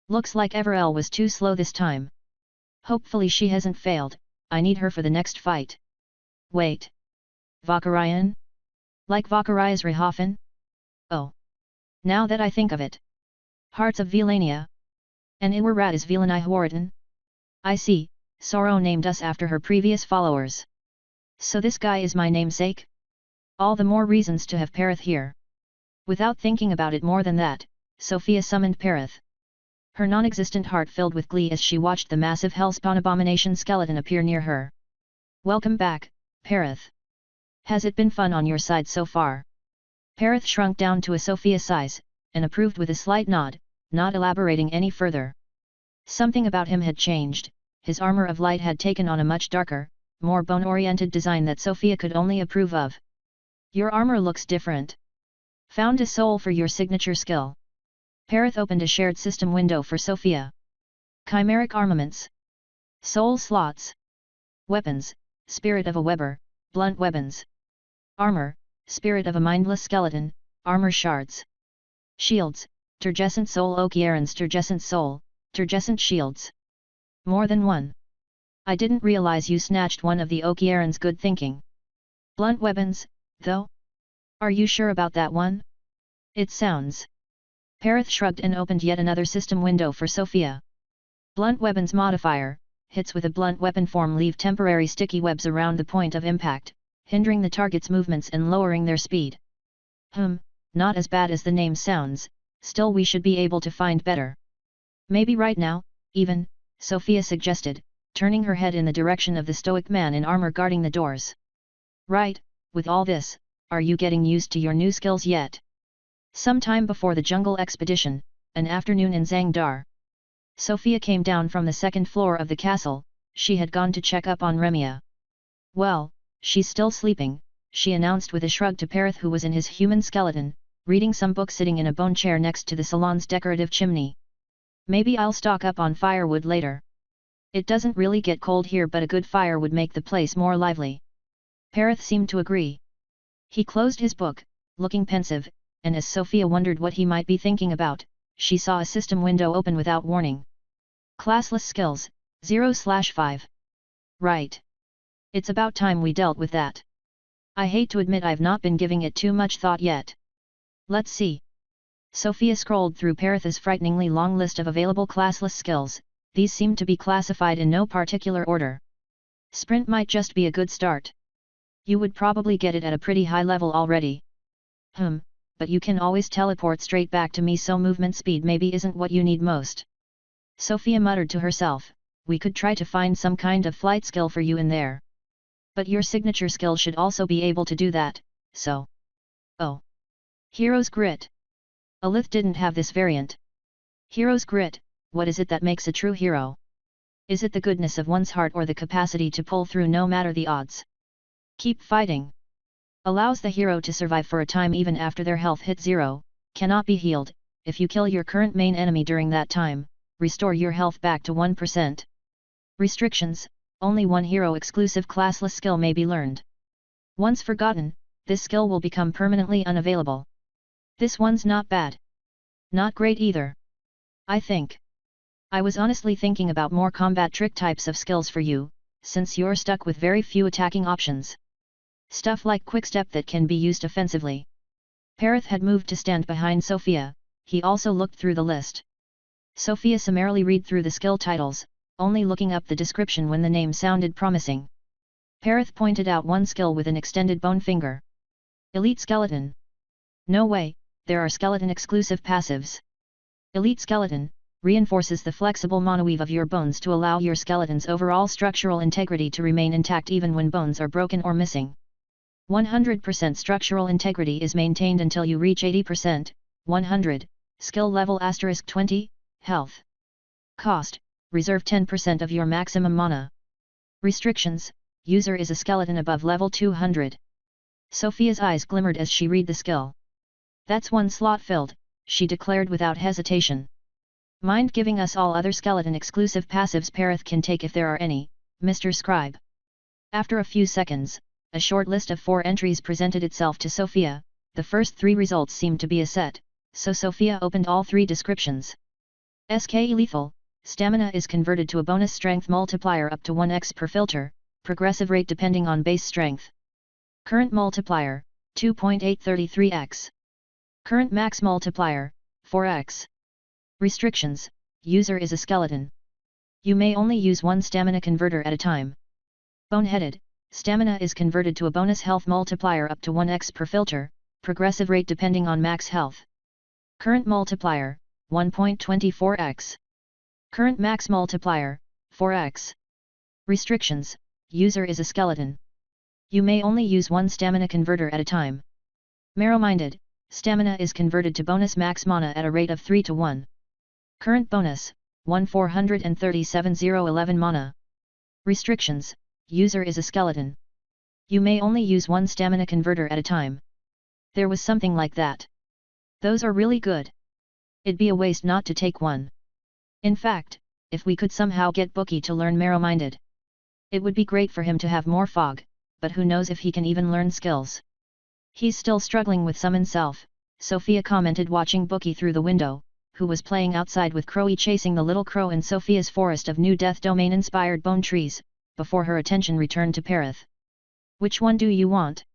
Looks like Everell was too slow this time. Hopefully she hasn't failed, I need her for the next fight. Wait. Vakarian? Like Vakaria's Rihafen? Oh. Now that I think of it. Hearts of Vilania. And Iwarat is Vilani Hwaratan? I see, Sorrow named us after her previous followers. So this guy is my namesake? All the more reasons to have Perith here. Without thinking about it more than that, Sofia summoned Perith. Her non-existent heart filled with glee as she watched the massive hellspawn abomination skeleton appear near her. Welcome back, Perith. Has it been fun on your side so far? Perith shrunk down to a Sofia size, and approved with a slight nod, not elaborating any further. Something about him had changed, his armor of light had taken on a much darker, more bone-oriented design that Sofia could only approve of. Your armor looks different. Found a soul for your signature skill. Perith opened a shared system window for Sofia. Chimeric armaments. Soul slots. Weapons, spirit of a Weber, blunt weapons. Armor, spirit of a mindless skeleton, armor shards. Shields, turgescent soul Okiaran's turgescent soul, turgescent shields. More than one. I didn't realize you snatched one of the Okiaran's good thinking. Blunt weapons, though? Are you sure about that one? It sounds. Perith shrugged and opened yet another system window for Sofia. Blunt weapons modifier, hits with a blunt weapon form leave temporary sticky webs around the point of impact, hindering the target's movements and lowering their speed. Not as bad as the name sounds, still we should be able to find better. Maybe right now, even, Sofia suggested, turning her head in the direction of the stoic man in armor guarding the doors. Right, with all this, are you getting used to your new skills yet? Sometime before the jungle expedition, an afternoon in Zangdar. Sofia came down from the second floor of the castle, she had gone to check up on Remia. Well, she's still sleeping, she announced with a shrug to Perith who was in his human skeleton, reading some book sitting in a bone chair next to the salon's decorative chimney. Maybe I'll stock up on firewood later. It doesn't really get cold here but a good fire would make the place more lively. Perith seemed to agree. He closed his book, looking pensive, and as Sofia wondered what he might be thinking about, she saw a system window open without warning. Classless skills, 0/5. Right. It's about time we dealt with that. I hate to admit I've not been giving it too much thought yet. Let's see. Sofia scrolled through Perith's frighteningly long list of available classless skills, these seemed to be classified in no particular order. Sprint might just be a good start. You would probably get it at a pretty high level already. But you can always teleport straight back to me so movement speed maybe isn't what you need most. Sofia muttered to herself, we could try to find some kind of flight skill for you in there. But your signature skill should also be able to do that, so. Oh. Hero's Grit. Alith didn't have this variant. Hero's Grit, what is it that makes a true hero? Is it the goodness of one's heart or the capacity to pull through no matter the odds? Keep fighting. Allows the hero to survive for a time even after their health hit zero, cannot be healed, if you kill your current main enemy during that time, restore your health back to 1%. Restrictions, only one hero exclusive classless skill may be learned. Once forgotten, this skill will become permanently unavailable. This one's not bad. Not great either. I think. I was honestly thinking about more combat trick types of skills for you, since you're stuck with very few attacking options. Stuff like quickstep that can be used offensively. Perith had moved to stand behind Sofia, he also looked through the list. Sofia summarily read through the skill titles, only looking up the description when the name sounded promising. Perith pointed out one skill with an extended bone finger. Elite Skeleton. No way, there are skeleton-exclusive passives. Elite Skeleton reinforces the flexible monoweave of your bones to allow your skeleton's overall structural integrity to remain intact even when bones are broken or missing. 100% structural integrity is maintained until you reach 80%, 100, skill level *20, health. Cost, reserve 10% of your maximum mana. Restrictions, user is a skeleton above level 200. Sofia's eyes glimmered as she read the skill. That's one slot filled, she declared without hesitation. Mind giving us all other skeleton-exclusive passives Perith can take if there are any, Mr. Scribe. After a few seconds, a short list of 4 entries presented itself to Sofia, the first 3 results seemed to be a set, so Sofia opened all 3 descriptions. SK Lethal, stamina is converted to a bonus strength multiplier up to 1x per filter, progressive rate depending on base strength. Current multiplier, 2.833x. Current max multiplier, 4x. Restrictions, user is a skeleton. You may only use one stamina converter at a time. Boneheaded, stamina is converted to a bonus health multiplier up to 1x per filter, progressive rate depending on max health. Current multiplier, 1.24x. Current max multiplier, 4x. Restrictions, user is a skeleton. You may only use one stamina converter at a time. Marrow-minded, stamina is converted to bonus max mana at a rate of 3 to 1. Current bonus, 1,437,011 mana. Restrictions: user is a skeleton. You may only use one stamina converter at a time. There was something like that. Those are really good. It'd be a waste not to take one. In fact, if we could somehow get Bookie to learn Marrow-minded, it would be great for him to have more fog, but who knows if he can even learn skills. He's still struggling with some himself, Sofia commented watching Bookie through the window, who was playing outside with Crowy chasing the little crow in Sofia's forest of new Death Domain-inspired bone trees, before her attention returned to Parith. Which one do you want?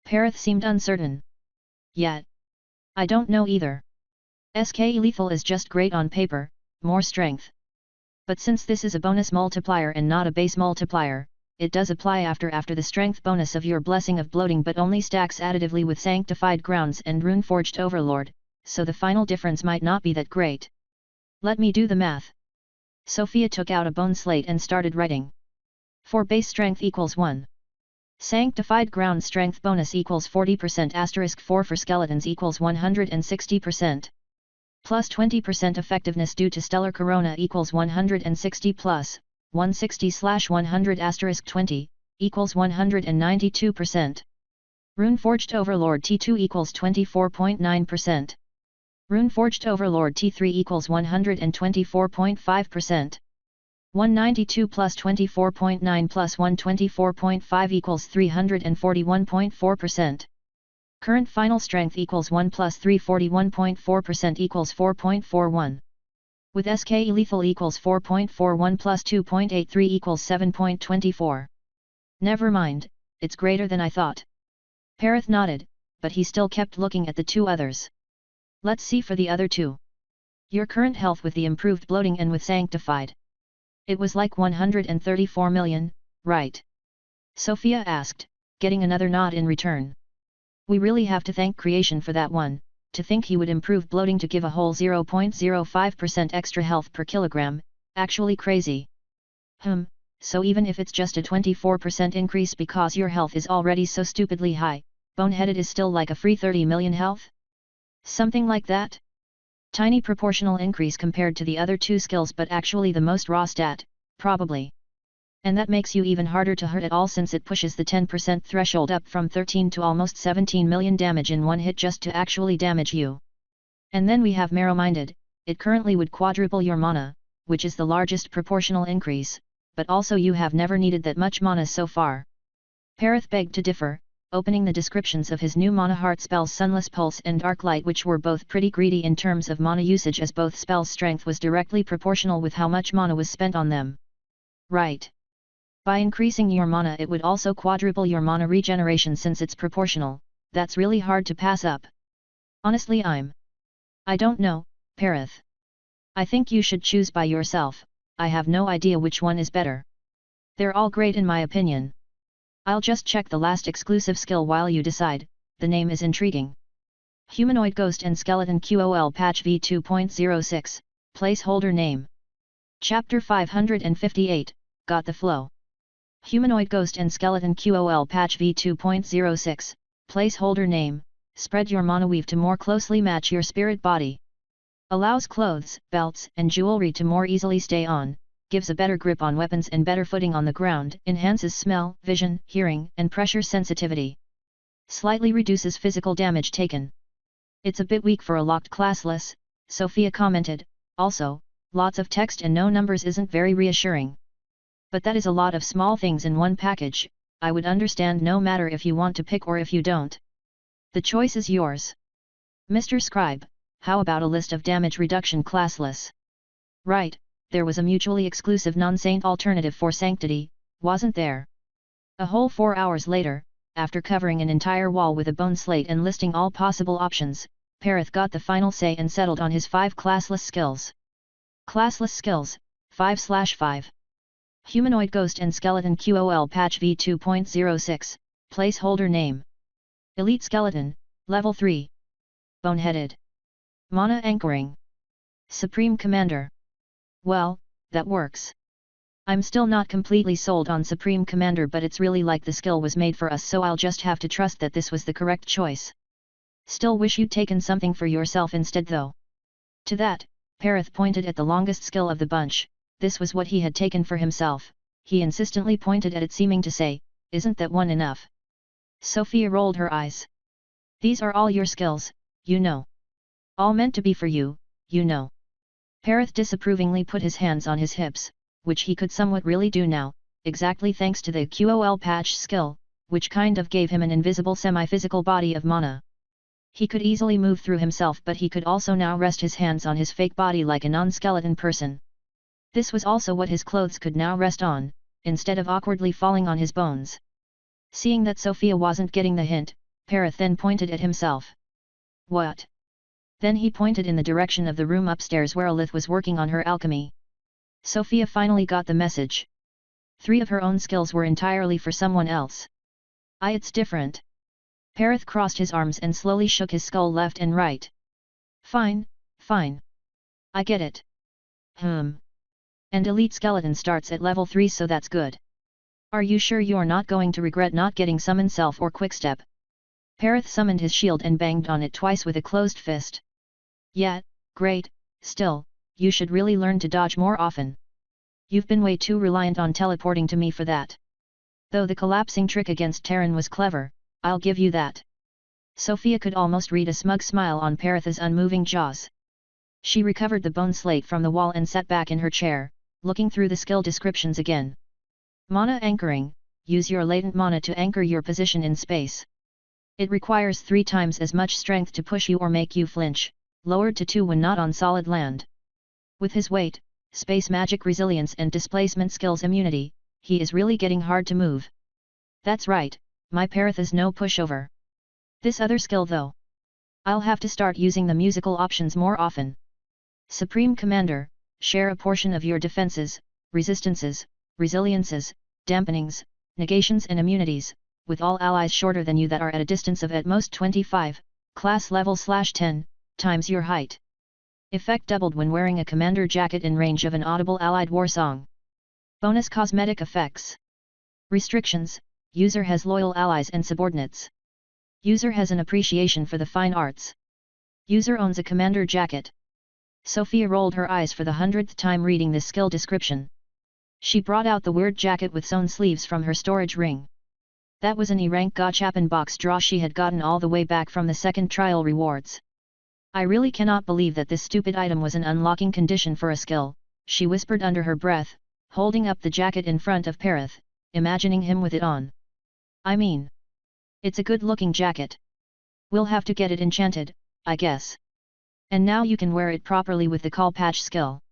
Parith seemed uncertain. Yet. I don't know either. SK Lethal is just great on paper, more strength. But since this is a bonus multiplier and not a base multiplier, it does apply after the strength bonus of your Blessing of Bloating but only stacks additively with Sanctified Grounds and Runeforged Overlord, so the final difference might not be that great. Let me do the math. Sofia took out a bone slate and started writing. For base strength equals 1. Sanctified Ground strength bonus equals 40% * 4 for skeletons equals 160%. Plus 20% effectiveness due to Stellar Corona equals 160 plus 160/100 * 20 equals 192%. Runeforged Overlord T2 equals 24.9%. Runeforged Overlord T3 equals 124.5%. 192 plus 24.9 plus 124.5 equals 341.4%. Current final strength equals 1 plus 341.4% equals 4.41. With SK Lethal equals 4.41 plus 2.83 equals 7.24. Never mind, it's greater than I thought. Parith nodded, but he still kept looking at the two others. Let's see for the other two. Your current health with the improved bloating and with sanctified. It was like 134 million, right? Sofia asked, getting another nod in return. We really have to thank creation for that one. To think he would improve bloating to give a whole 0.05% extra health per kilogram, actually crazy. So even if it's just a 24% increase because your health is already so stupidly high, boneheaded is still like a free 30 million health? Something like that? Tiny proportional increase compared to the other two skills but actually the most raw stat, probably. And that makes you even harder to hurt at all since it pushes the 10% threshold up from 13 to almost 17 million damage in one hit just to actually damage you. And then we have Marrow-minded, it currently would quadruple your mana, which is the largest proportional increase, but also you have never needed that much mana so far. Parith begged to differ, opening the descriptions of his new mana heart spells Sunless Pulse and Arclight which were both pretty greedy in terms of mana usage as both spells' strength was directly proportional with how much mana was spent on them. Right. By increasing your mana it would also quadruple your mana regeneration since it's proportional, that's really hard to pass up. Honestly I don't know, Parith. I think you should choose by yourself, I have no idea which one is better. They're all great in my opinion. I'll just check the last exclusive skill while you decide, the name is intriguing. Humanoid Ghost and Skeleton QOL Patch v2.06, Placeholder Name. Chapter 558, Got the Flow. Humanoid Ghost and Skeleton QOL Patch v2.06, Placeholder Name, spread your mana weave to more closely match your spirit body. Allows clothes, belts and jewelry to more easily stay on, gives a better grip on weapons and better footing on the ground, enhances smell, vision, hearing and pressure sensitivity. Slightly reduces physical damage taken. It's a bit weak for a locked classless, Sofia commented, also, lots of text and no numbers isn't very reassuring. But that is a lot of small things in one package, I would understand no matter if you want to pick or if you don't. The choice is yours. Mr. Scribe, how about a list of damage reduction classless? Right, there was a mutually exclusive non-saint alternative for Sanctity, wasn't there? A whole 4 hours later, after covering an entire wall with a bone slate and listing all possible options, Parith got the final say and settled on his 5 classless skills. Classless skills, 5/5. Humanoid Ghost and Skeleton QOL Patch v2.06, Placeholder Name. Elite Skeleton, Level 3. Boneheaded. Mana Anchoring. Supreme Commander. Well, that works. I'm still not completely sold on Supreme Commander but it's really like the skill was made for us so I'll just have to trust that this was the correct choice. Still wish you'd taken something for yourself instead though. To that, Perith pointed at the longest skill of the bunch. This was what he had taken for himself. He insistently pointed at it, seeming to say, "Isn't that one enough?" Sofia rolled her eyes. "These are all your skills, you know. All meant to be for you, you know." Perith disapprovingly put his hands on his hips, which he could somewhat really do now, exactly thanks to the QOL patch skill, which kind of gave him an invisible semi-physical body of mana. He could easily move through himself, but he could also now rest his hands on his fake body like a non-skeleton person. This was also what his clothes could now rest on, instead of awkwardly falling on his bones. Seeing that Sofia wasn't getting the hint, Perith then pointed at himself. "What?" Then he pointed in the direction of the room upstairs where Alith was working on her alchemy. Sofia finally got the message. 3 of her own skills were entirely for someone else. It's different." Perith crossed his arms and slowly shook his skull left and right. Fine. I get it. And Elite Skeleton starts at level 3, so that's good. Are you sure you're not going to regret not getting Summon Self or Quickstep?" Perith summoned his shield and banged on it twice with a closed fist. "Yeah, great, still, you should really learn to dodge more often. You've been way too reliant on teleporting to me for that. Though the collapsing trick against Terran was clever, I'll give you that." Sofia could almost read a smug smile on Perith's unmoving jaws. She recovered the bone slate from the wall and sat back in her chair, looking through the skill descriptions again. Mana anchoring, use your latent mana to anchor your position in space. It requires 3 times as much strength to push you or make you flinch, lowered to 2 when not on solid land. With his weight, space magic resilience and displacement skills immunity, he is really getting hard to move. That's right, my Perith is no pushover. This other skill though. I'll have to start using the musical options more often. Supreme Commander, share a portion of your defenses, resistances, resiliences, dampenings, negations and immunities, with all allies shorter than you that are at a distance of at most 25, class level /10, times your height. Effect doubled when wearing a commander jacket in range of an audible allied war song. Bonus cosmetic effects. Restrictions, user has loyal allies and subordinates. User has an appreciation for the fine arts. User owns a commander jacket. Sofia rolled her eyes for the 100th time reading this skill description. She brought out the weird jacket with sewn sleeves from her storage ring. That was an E-rank Gachapon box draw she had gotten all the way back from the second trial rewards. "I really cannot believe that this stupid item was an unlocking condition for a skill," she whispered under her breath, holding up the jacket in front of Perith, imagining him with it on. "I mean, it's a good-looking jacket. We'll have to get it enchanted, I guess. And now you can wear it properly with the call patch skill."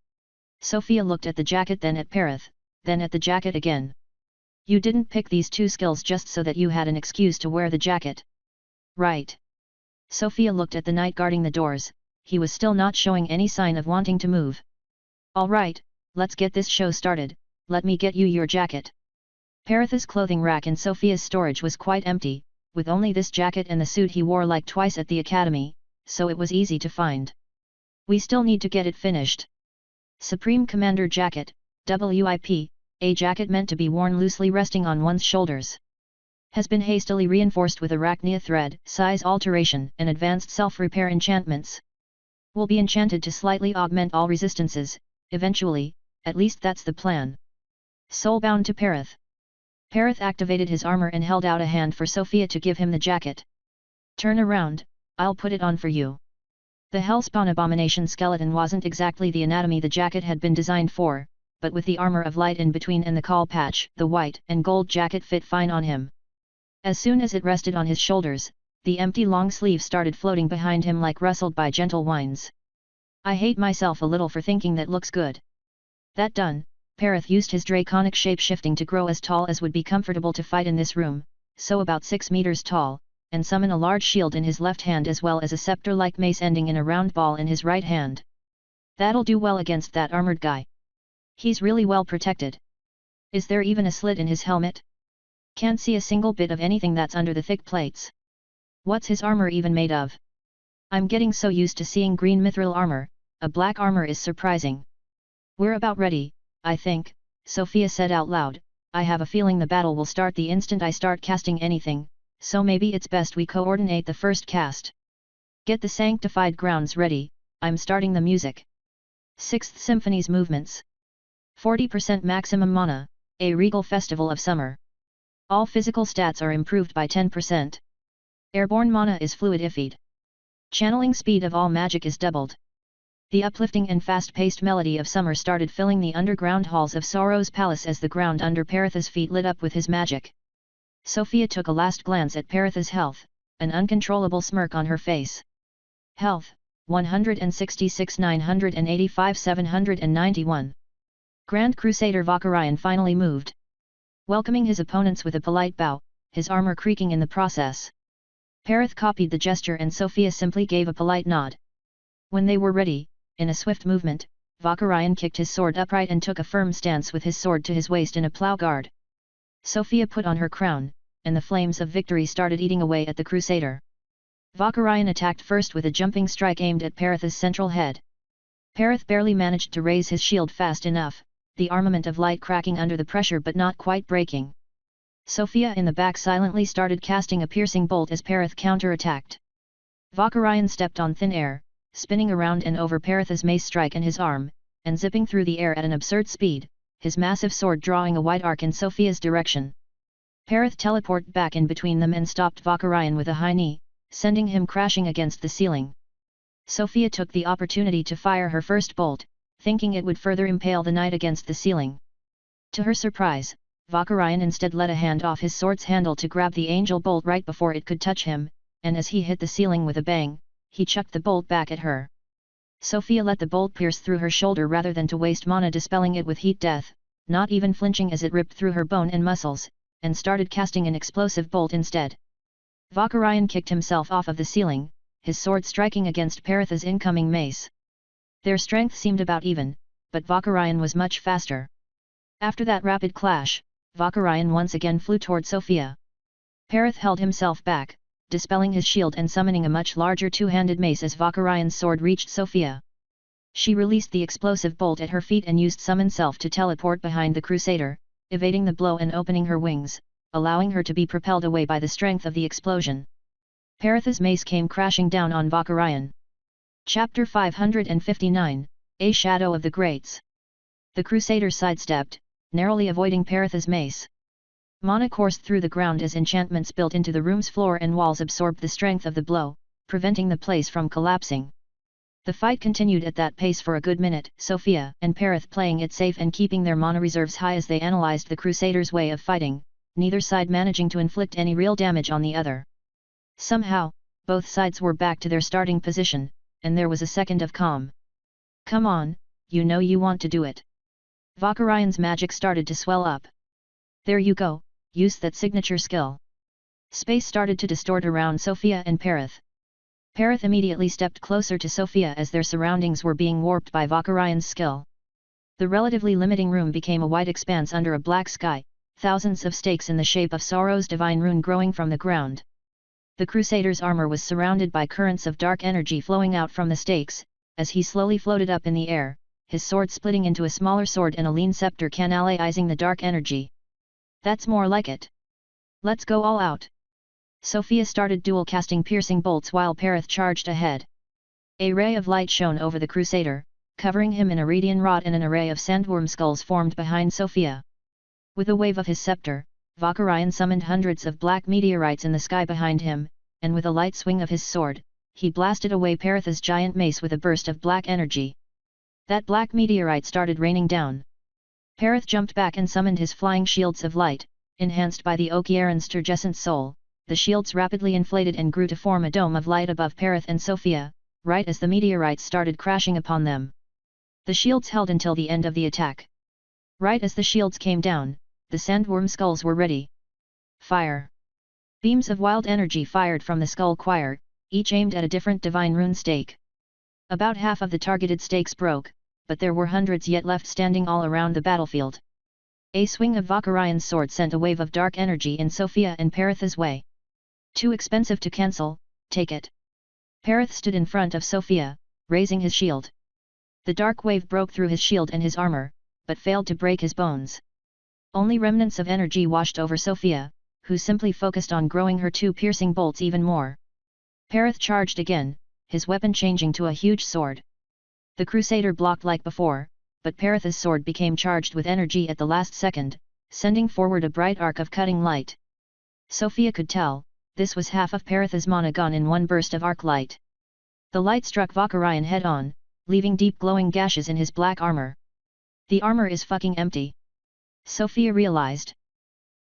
Sofia looked at the jacket, then at Perith, then at the jacket again. "You didn't pick these 2 skills just so that you had an excuse to wear the jacket. Right?" Sofia looked at the knight guarding the doors. He was still not showing any sign of wanting to move. "All right, let's get this show started. Let me get you your jacket." Perith's clothing rack in Sofia's storage was quite empty, with only this jacket and the suit he wore like twice at the academy, so it was easy to find. "We still need to get it finished. Supreme Commander Jacket, WIP, a jacket meant to be worn loosely resting on one's shoulders. Has been hastily reinforced with arachnia thread, size alteration and advanced self-repair enchantments. Will be enchanted to slightly augment all resistances, eventually, at least that's the plan. Soulbound to Perith." Perith activated his armor and held out a hand for Sofia to give him the jacket. "Turn around, I'll put it on for you." The Hellspawn Abomination skeleton wasn't exactly the anatomy the jacket had been designed for, but with the armor of light in between and the call patch, the white and gold jacket fit fine on him. As soon as it rested on his shoulders, the empty long sleeve started floating behind him like rustled by gentle winds. "I hate myself a little for thinking that looks good." That done, Perith used his draconic shape-shifting to grow as tall as would be comfortable to fight in this room, so about 6 meters tall, and summon a large shield in his left hand as well as a scepter-like mace ending in a round ball in his right hand. "That'll do well against that armored guy. He's really well protected. Is there even a slit in his helmet? Can't see a single bit of anything that's under the thick plates. What's his armor even made of? I'm getting so used to seeing green mithril armor, a black armor is surprising." "We're about ready, I think," Sofia said out loud. "I have a feeling the battle will start the instant I start casting anything, so maybe it's best we coordinate the first cast. Get the sanctified grounds ready, I'm starting the music." 6th Symphony's movements. 40% maximum mana, a regal festival of summer. All physical stats are improved by 10%. Airborne mana is fluid iffied. Channeling speed of all magic is doubled. The uplifting and fast-paced melody of summer started filling the underground halls of Sorrow's palace as the ground under Perith's feet lit up with his magic. Sofia took a last glance at Perith's health, an uncontrollable smirk on her face. Health, 166 985 791. Grand Crusader Vakarian finally moved. Welcoming his opponents with a polite bow, his armor creaking in the process. Perith copied the gesture and Sofia simply gave a polite nod. When they were ready, in a swift movement, Vakarian kicked his sword upright and took a firm stance with his sword to his waist in a plough guard. Sofia put on her crown, and the flames of victory started eating away at the Crusader. Vakarian attacked first with a jumping strike aimed at Perith's central head. Perith barely managed to raise his shield fast enough, the armament of light cracking under the pressure but not quite breaking. Sofia in the back silently started casting a piercing bolt as Perith counter-attacked. Vakarian stepped on thin air, spinning around and over Perith's mace strike and his arm, and zipping through the air at an absurd speed, his massive sword drawing a wide arc in Sofia's direction. Perith teleported back in between them and stopped Vakarian with a high knee, sending him crashing against the ceiling. Sofia took the opportunity to fire her first bolt, thinking it would further impale the knight against the ceiling. To her surprise, Vakarian instead let a hand off his sword's handle to grab the angel bolt right before it could touch him, and as he hit the ceiling with a bang, he chucked the bolt back at her. Sofia let the bolt pierce through her shoulder rather than to waste mana dispelling it with heat death, not even flinching as it ripped through her bone and muscles, and started casting an explosive bolt instead. Vakarian kicked himself off of the ceiling, his sword striking against Perith's incoming mace. Their strength seemed about even, but Vakarian was much faster. After that rapid clash, Vakarian once again flew toward Sofia. Perith held himself back, dispelling his shield and summoning a much larger two-handed mace as Vakarian's sword reached Sofia. She released the explosive bolt at her feet and used Summon Self to teleport behind the Crusader, evading the blow and opening her wings, allowing her to be propelled away by the strength of the explosion. Perith's mace came crashing down on Vakarian. Chapter 559, A Shadow of the Greats. The Crusader sidestepped, narrowly avoiding Perith's mace. Mana coursed through the ground as enchantments built into the room's floor and walls absorbed the strength of the blow, preventing the place from collapsing. The fight continued at that pace for a good minute, Sofia and Perith playing it safe and keeping their mana reserves high as they analyzed the Crusaders' way of fighting, neither side managing to inflict any real damage on the other. Somehow, both sides were back to their starting position, and there was a second of calm. "Come on, you know you want to do it." Vakarian's magic started to swell up. "There you go, use that signature skill." Space started to distort around Sofia and Perith. Perith immediately stepped closer to Sofia as their surroundings were being warped by Vakarian's skill. The relatively limiting room became a wide expanse under a black sky, thousands of stakes in the shape of Sorrow's divine rune growing from the ground. The Crusader's armor was surrounded by currents of dark energy flowing out from the stakes, as he slowly floated up in the air, his sword splitting into a smaller sword and a lean scepter canalizing the dark energy. "That's more like it. Let's go all out." Sofia started dual-casting piercing bolts while Perith charged ahead. A ray of light shone over the Crusader, covering him in a radiant rod, and an array of sandworm skulls formed behind Sofia. With a wave of his scepter, Vakarian summoned hundreds of black meteorites in the sky behind him, and with a light swing of his sword, he blasted away Perith's giant mace with a burst of black energy. That black meteorite started raining down. Perith jumped back and summoned his flying shields of light, enhanced by the Okiaran's turgescent soul. The shields rapidly inflated and grew to form a dome of light above Perith and Sofia, right as the meteorites started crashing upon them. The shields held until the end of the attack. Right as the shields came down, the sandworm skulls were ready. Fire! Beams of wild energy fired from the skull choir, each aimed at a different divine rune stake. About half of the targeted stakes broke, but there were hundreds yet left standing all around the battlefield. A swing of Vakarian's sword sent a wave of dark energy in Sofia and Perith's way. "Too expensive to cancel, take it." Perith stood in front of Sofia, raising his shield. The dark wave broke through his shield and his armor, but failed to break his bones. Only remnants of energy washed over Sofia, who simply focused on growing her two piercing bolts even more. Perith charged again, his weapon changing to a huge sword. The Crusader blocked like before, but Perith's sword became charged with energy at the last second, sending forward a bright arc of cutting light. Sofia could tell, this was half of Perith's mana gone in one burst of arc light. The light struck Valkyrian head-on, leaving deep glowing gashes in his black armor. The armor is fucking empty. Sofia realized.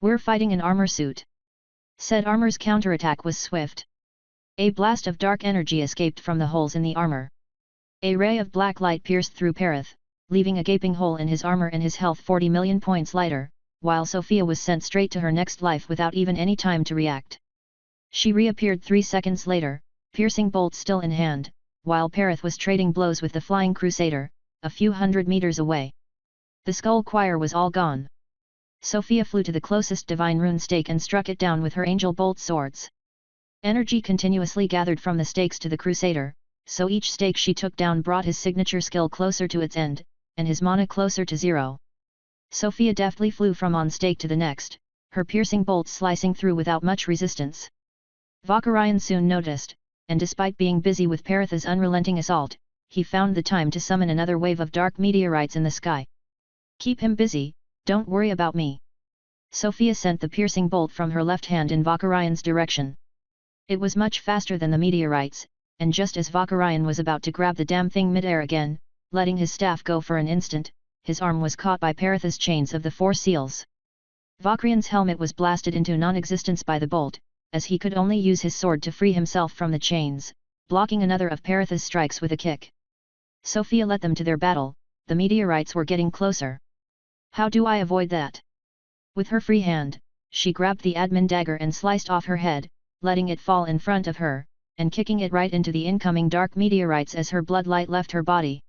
We're fighting an armor suit. Said armor's counterattack was swift. A blast of dark energy escaped from the holes in the armor. A ray of black light pierced through Perith, leaving a gaping hole in his armor and his health 40 million points lighter, while Sofia was sent straight to her next life without even any time to react. She reappeared 3 seconds later, piercing bolt still in hand, while Perith was trading blows with the flying Crusader, a few hundred meters away. The skull choir was all gone. Sofia flew to the closest divine rune stake and struck it down with her angel bolt swords. Energy continuously gathered from the stakes to the Crusader, so each stake she took down brought his signature skill closer to its end, and his mana closer to 0. Sofia deftly flew from one stake to the next, her piercing bolts slicing through without much resistance. Valkyrian soon noticed, and despite being busy with Perith's unrelenting assault, he found the time to summon another wave of dark meteorites in the sky. Keep him busy, don't worry about me. Sofia sent the piercing bolt from her left hand in Valkyrian's direction. It was much faster than the meteorites, and just as Valkyrian was about to grab the damn thing mid-air again, letting his staff go for an instant, his arm was caught by Perith's chains of the 4 seals. Valkyrian's helmet was blasted into non-existence by the bolt, as he could only use his sword to free himself from the chains, blocking another of Perith's strikes with a kick. Sofia let them to their battle, the meteorites were getting closer. How do I avoid that? With her free hand, she grabbed the admin dagger and sliced off her head, letting it fall in front of her, and kicking it right into the incoming dark meteorites as her bloodlight left her body.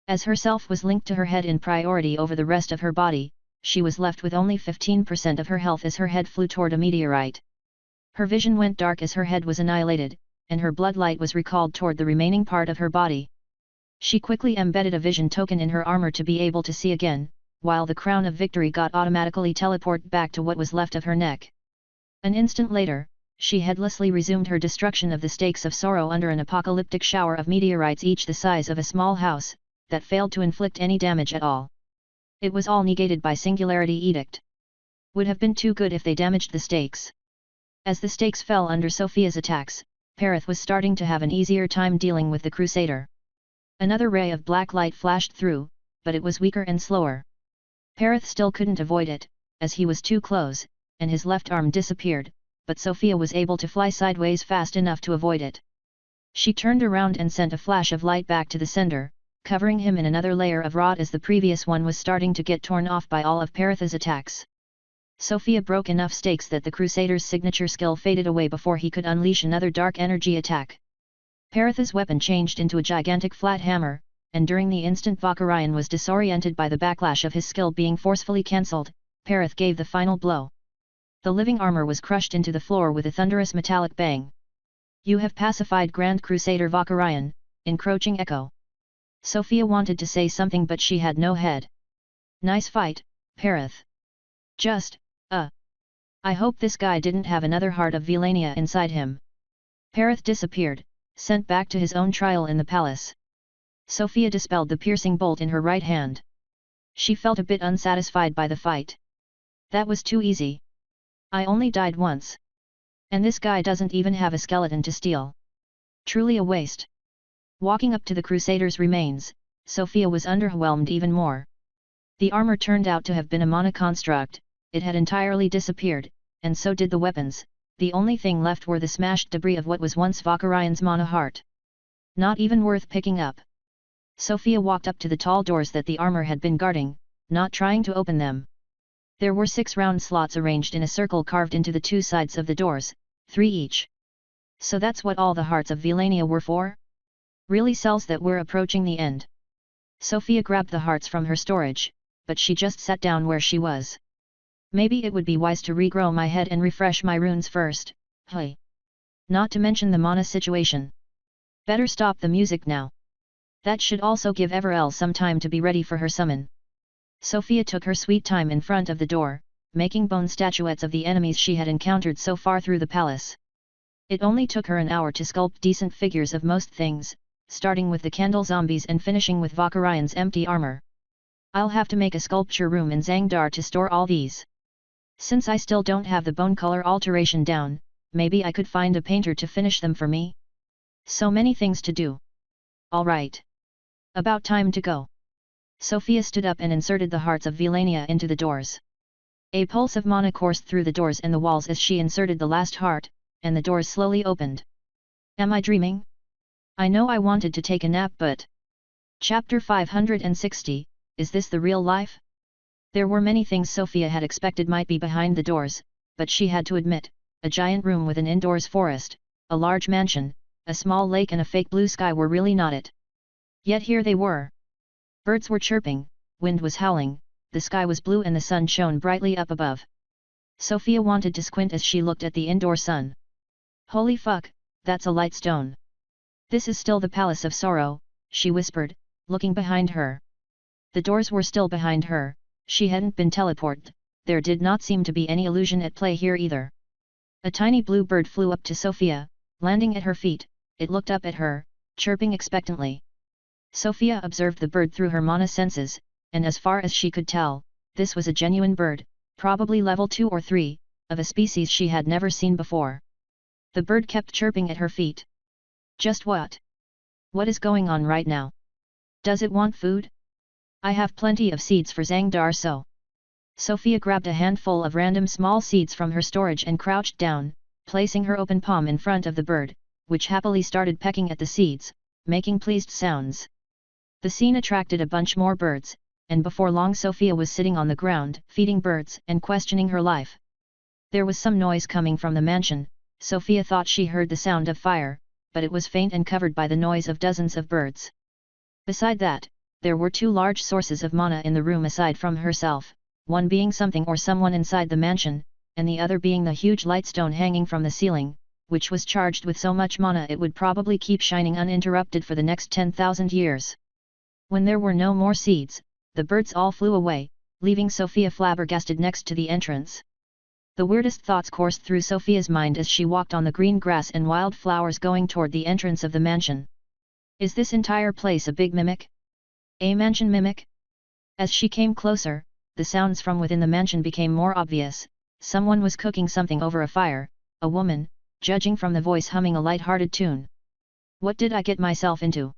As herself was linked to her head in priority over the rest of her body, she was left with only 15% of her health as her head flew toward a meteorite. Her vision went dark as her head was annihilated, and her bloodlight was recalled toward the remaining part of her body. She quickly embedded a vision token in her armor to be able to see again, while the crown of victory got automatically teleported back to what was left of her neck. An instant later, she headlessly resumed her destruction of the stakes of sorrow under an apocalyptic shower of meteorites each the size of a small house, that failed to inflict any damage at all. It was all negated by Singularity Edict. Would have been too good if they damaged the stakes. As the stakes fell under Sofia's attacks, Perith was starting to have an easier time dealing with the Crusader. Another ray of black light flashed through, but it was weaker and slower. Perith still couldn't avoid it, as he was too close, and his left arm disappeared, but Sofia was able to fly sideways fast enough to avoid it. She turned around and sent a flash of light back to the sender, covering him in another layer of rot as the previous one was starting to get torn off by all of Perith's attacks. Sofia broke enough stakes that the Crusader's signature skill faded away before he could unleash another dark energy attack. Perith's weapon changed into a gigantic flat hammer, and during the instant Valkyrian was disoriented by the backlash of his skill being forcefully cancelled, Perith gave the final blow. The living armor was crushed into the floor with a thunderous metallic bang. You have pacified Grand Crusader Valkyrian, encroaching echo. Sofia wanted to say something but she had no head. Nice fight, Perith. Just, I hope this guy didn't have another heart of Vilania inside him. Perith disappeared, sent back to his own trial in the palace. Sofia dispelled the piercing bolt in her right hand. She felt a bit unsatisfied by the fight. That was too easy. I only died once. And this guy doesn't even have a skeleton to steal. Truly a waste. Walking up to the Crusader's remains, Sofia was underwhelmed even more. The armor turned out to have been a mana construct, it had entirely disappeared, and so did the weapons. The only thing left were the smashed debris of what was once Valkyrian's mana heart. Not even worth picking up. Sofia walked up to the tall doors that the armor had been guarding, not trying to open them. There were 6 round slots arranged in a circle carved into the 2 sides of the doors, 3 each. So that's what all the hearts of Vilania were for? Really sells that we're approaching the end. Sofia grabbed the hearts from her storage, but she just sat down where she was. Maybe it would be wise to regrow my head and refresh my runes first, hey. Not to mention the mana situation. Better stop the music now. That should also give Everelle some time to be ready for her summon. Sofia took her sweet time in front of the door, making bone statuettes of the enemies she had encountered so far through the palace. It only took her an hour to sculpt decent figures of most things, starting with the candle zombies and finishing with Valkyrian's empty armor. I'll have to make a sculpture room in Zangdar to store all these. Since I still don't have the bone color alteration down, maybe I could find a painter to finish them for me. So many things to do. Alright. About time to go. Sofia stood up and inserted the hearts of Vilania into the doors. A pulse of mana coursed through the doors and the walls as she inserted the last heart, and the doors slowly opened. Am I dreaming? I know I wanted to take a nap but... Chapter 560, is this the real life? There were many things Sofia had expected might be behind the doors, but she had to admit, a giant room with an indoors forest, a large mansion, a small lake and a fake blue sky were really not it. Yet here they were. Birds were chirping, wind was howling, the sky was blue and the sun shone brightly up above. Sofia wanted to squint as she looked at the indoor sun. Holy fuck, that's a light stone. This is still the Palace of Sorrow, she whispered, looking behind her. The doors were still behind her, she hadn't been teleported, there did not seem to be any illusion at play here either. A tiny blue bird flew up to Sofia, landing at her feet, it looked up at her, chirping expectantly. Sofia observed the bird through her mana senses, and as far as she could tell, this was a genuine bird, probably level 2 or 3, of a species she had never seen before. The bird kept chirping at her feet. Just what? What is going on right now? Does it want food? I have plenty of seeds for Zangdar so. Sofia grabbed a handful of random small seeds from her storage and crouched down, placing her open palm in front of the bird, which happily started pecking at the seeds, making pleased sounds. The scene attracted a bunch more birds, and before long Sofia was sitting on the ground, feeding birds and questioning her life. There was some noise coming from the mansion. Sofia thought she heard the sound of fire, but it was faint and covered by the noise of dozens of birds. Beside that, there were 2 large sources of mana in the room aside from herself, one being something or someone inside the mansion, and the other being the huge lightstone hanging from the ceiling, which was charged with so much mana it would probably keep shining uninterrupted for the next 10,000 years. When there were no more seeds, the birds all flew away, leaving Sofia flabbergasted next to the entrance. The weirdest thoughts coursed through Sofia's mind as she walked on the green grass and wild flowers going toward the entrance of the mansion. Is this entire place a big mimic? A mansion mimic? As she came closer, the sounds from within the mansion became more obvious. Someone was cooking something over a fire, a woman, judging from the voice humming a light-hearted tune. What did I get myself into?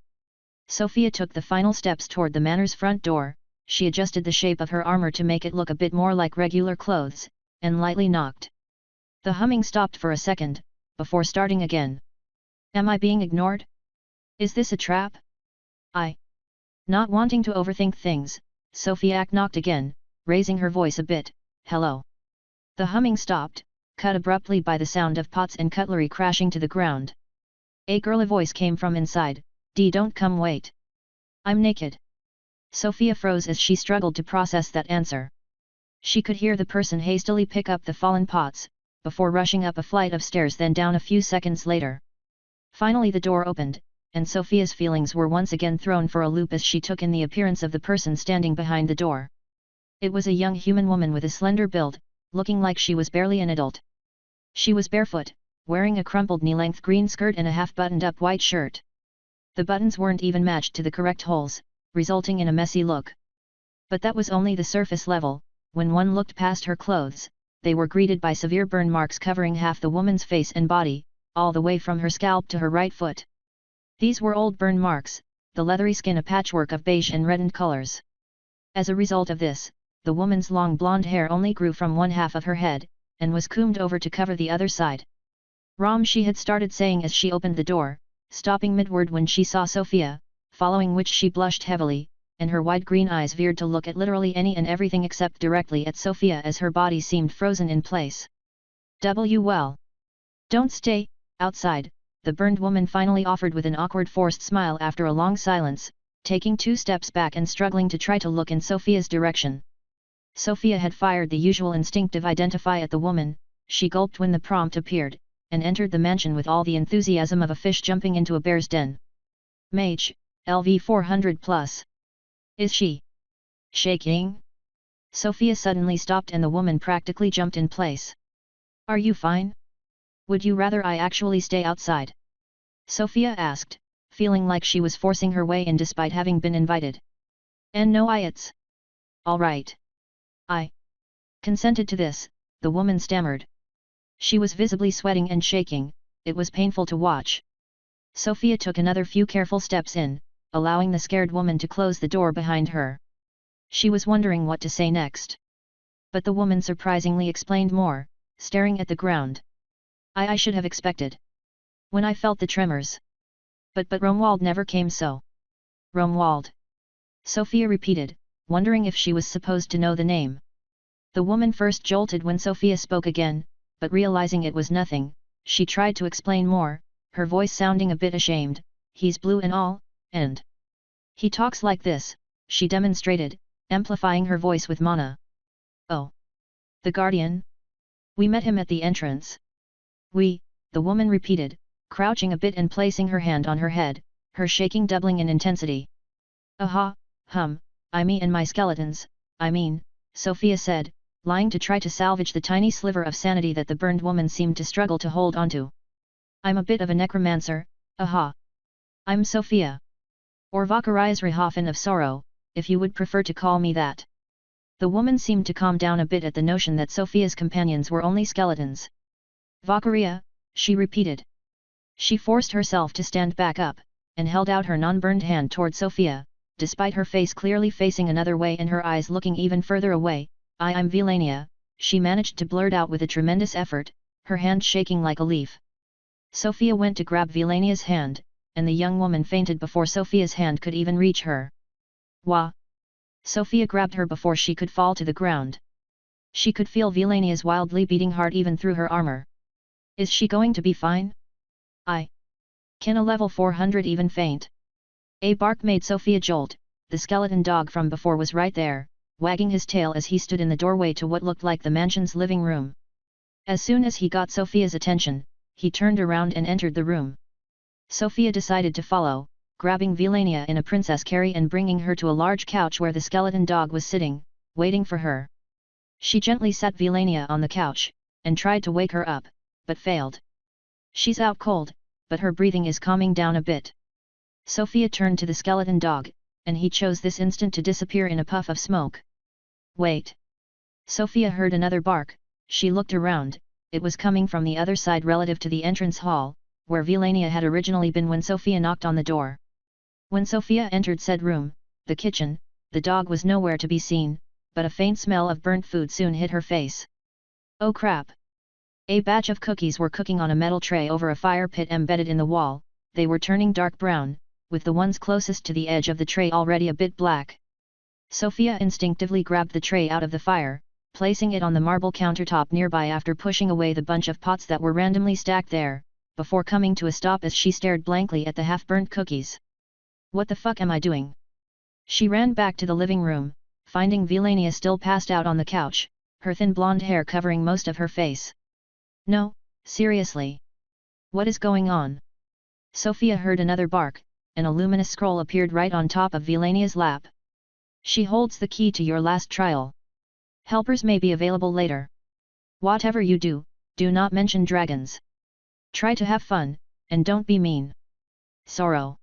Sofia took the final steps toward the manor's front door. She adjusted the shape of her armor to make it look a bit more like regular clothes, and lightly knocked. The humming stopped for a second, before starting again. Am I being ignored? Is this a trap? Not wanting to overthink things, Sofia knocked again, raising her voice a bit. Hello. The humming stopped, cut abruptly by the sound of pots and cutlery crashing to the ground. A girly voice came from inside. Don't come wait. I'm naked. Sofia froze as she struggled to process that answer. She could hear the person hastily pick up the fallen pots, before rushing up a flight of stairs then down a few seconds later. Finally the door opened, and Sofia's feelings were once again thrown for a loop as she took in the appearance of the person standing behind the door. It was a young human woman with a slender build, looking like she was barely an adult. She was barefoot, wearing a crumpled knee-length green skirt and a half-buttoned-up white shirt. The buttons weren't even matched to the correct holes, resulting in a messy look. But that was only the surface level. When one looked past her clothes, they were greeted by severe burn marks covering half the woman's face and body, all the way from her scalp to her right foot. These were old burn marks, the leathery skin a patchwork of beige and reddened colors. As a result of this, the woman's long blonde hair only grew from one half of her head, and was combed over to cover the other side. Rom, she had started saying as she opened the door, stopping midward when she saw Sofia, following which she blushed heavily, and her wide green eyes veered to look at literally any and everything except directly at Sofia as her body seemed frozen in place. Well. Don't stay, outside, the burned woman finally offered with an awkward forced smile after a long silence, taking 2 steps back and struggling to try to look in Sofia's direction. Sofia had fired the usual instinctive identify at the woman. She gulped when the prompt appeared, and entered the mansion with all the enthusiasm of a fish jumping into a bear's den. Mage, LV 400+. Is she shaking? Sofia suddenly stopped and the woman practically jumped in place. Are you fine? Would you rather I actually stay outside? Sofia asked, feeling like she was forcing her way in despite having been invited. "And no, it's all right. I consented to this," the woman stammered. She was visibly sweating and shaking, it was painful to watch. Sofia took another few careful steps in, allowing the scared woman to close the door behind her. She was wondering what to say next. But the woman surprisingly explained more, staring at the ground. I should have expected. When I felt the tremors. But Romuald never came so. Romuald. Sofia repeated, wondering if she was supposed to know the name. The woman first jolted when Sofia spoke again, but realizing it was nothing, she tried to explain more, her voice sounding a bit ashamed. "He's blue and all, and he talks like this," she demonstrated, amplifying her voice with mana. "Oh. The Guardian? We met him at the entrance." "We," the woman repeated, crouching a bit and placing her hand on her head, her shaking doubling in intensity. "Aha, me and my skeletons, I mean," Sofia said, lying to try to salvage the tiny sliver of sanity that the burned woman seemed to struggle to hold onto. "I'm a bit of a necromancer, aha. I'm Sofia. Or Vakarias Rihofen of Sorrow, if you would prefer to call me that." The woman seemed to calm down a bit at the notion that Sofia's companions were only skeletons. "Vakaria," she repeated. She forced herself to stand back up, and held out her non-burned hand toward Sofia, despite her face clearly facing another way and her eyes looking even further away. I'm Vilania," she managed to blurt out with a tremendous effort, her hand shaking like a leaf. Sofia went to grab Vilania's hand, and the young woman fainted before Sofia's hand could even reach her. "Wah!" Sofia grabbed her before she could fall to the ground. She could feel Vilania's wildly beating heart even through her armor. Is she going to be fine? Can a level 400 even faint? A bark made Sofia jolt. The skeleton dog from before was right there, wagging his tail as he stood in the doorway to what looked like the mansion's living room. As soon as he got Sofia's attention, he turned around and entered the room. Sofia decided to follow, grabbing Vilania in a princess carry and bringing her to a large couch where the skeleton dog was sitting, waiting for her. She gently sat Vilania on the couch, and tried to wake her up, but failed. "She's out cold, but her breathing is calming down a bit." Sofia turned to the skeleton dog, and he chose this instant to disappear in a puff of smoke. "Wait!" Sofia heard another bark. She looked around, it was coming from the other side relative to the entrance hall, where Vilania had originally been when Sofia knocked on the door. When Sofia entered said room, the kitchen, the dog was nowhere to be seen, but a faint smell of burnt food soon hit her face. "Oh crap!" A batch of cookies were cooking on a metal tray over a fire pit embedded in the wall. They were turning dark brown, with the ones closest to the edge of the tray already a bit black. Sofia instinctively grabbed the tray out of the fire, placing it on the marble countertop nearby after pushing away the bunch of pots that were randomly stacked there, before coming to a stop as she stared blankly at the half-burnt cookies. "What the fuck am I doing?" She ran back to the living room, finding Vilania still passed out on the couch, her thin blonde hair covering most of her face. "No, seriously. What is going on?" Sofia heard another bark, and a luminous scroll appeared right on top of Vilania's lap. "She holds the key to your last trial. Helpers may be available later. Whatever you do, do not mention dragons. Try to have fun, and don't be mean. Sorrow."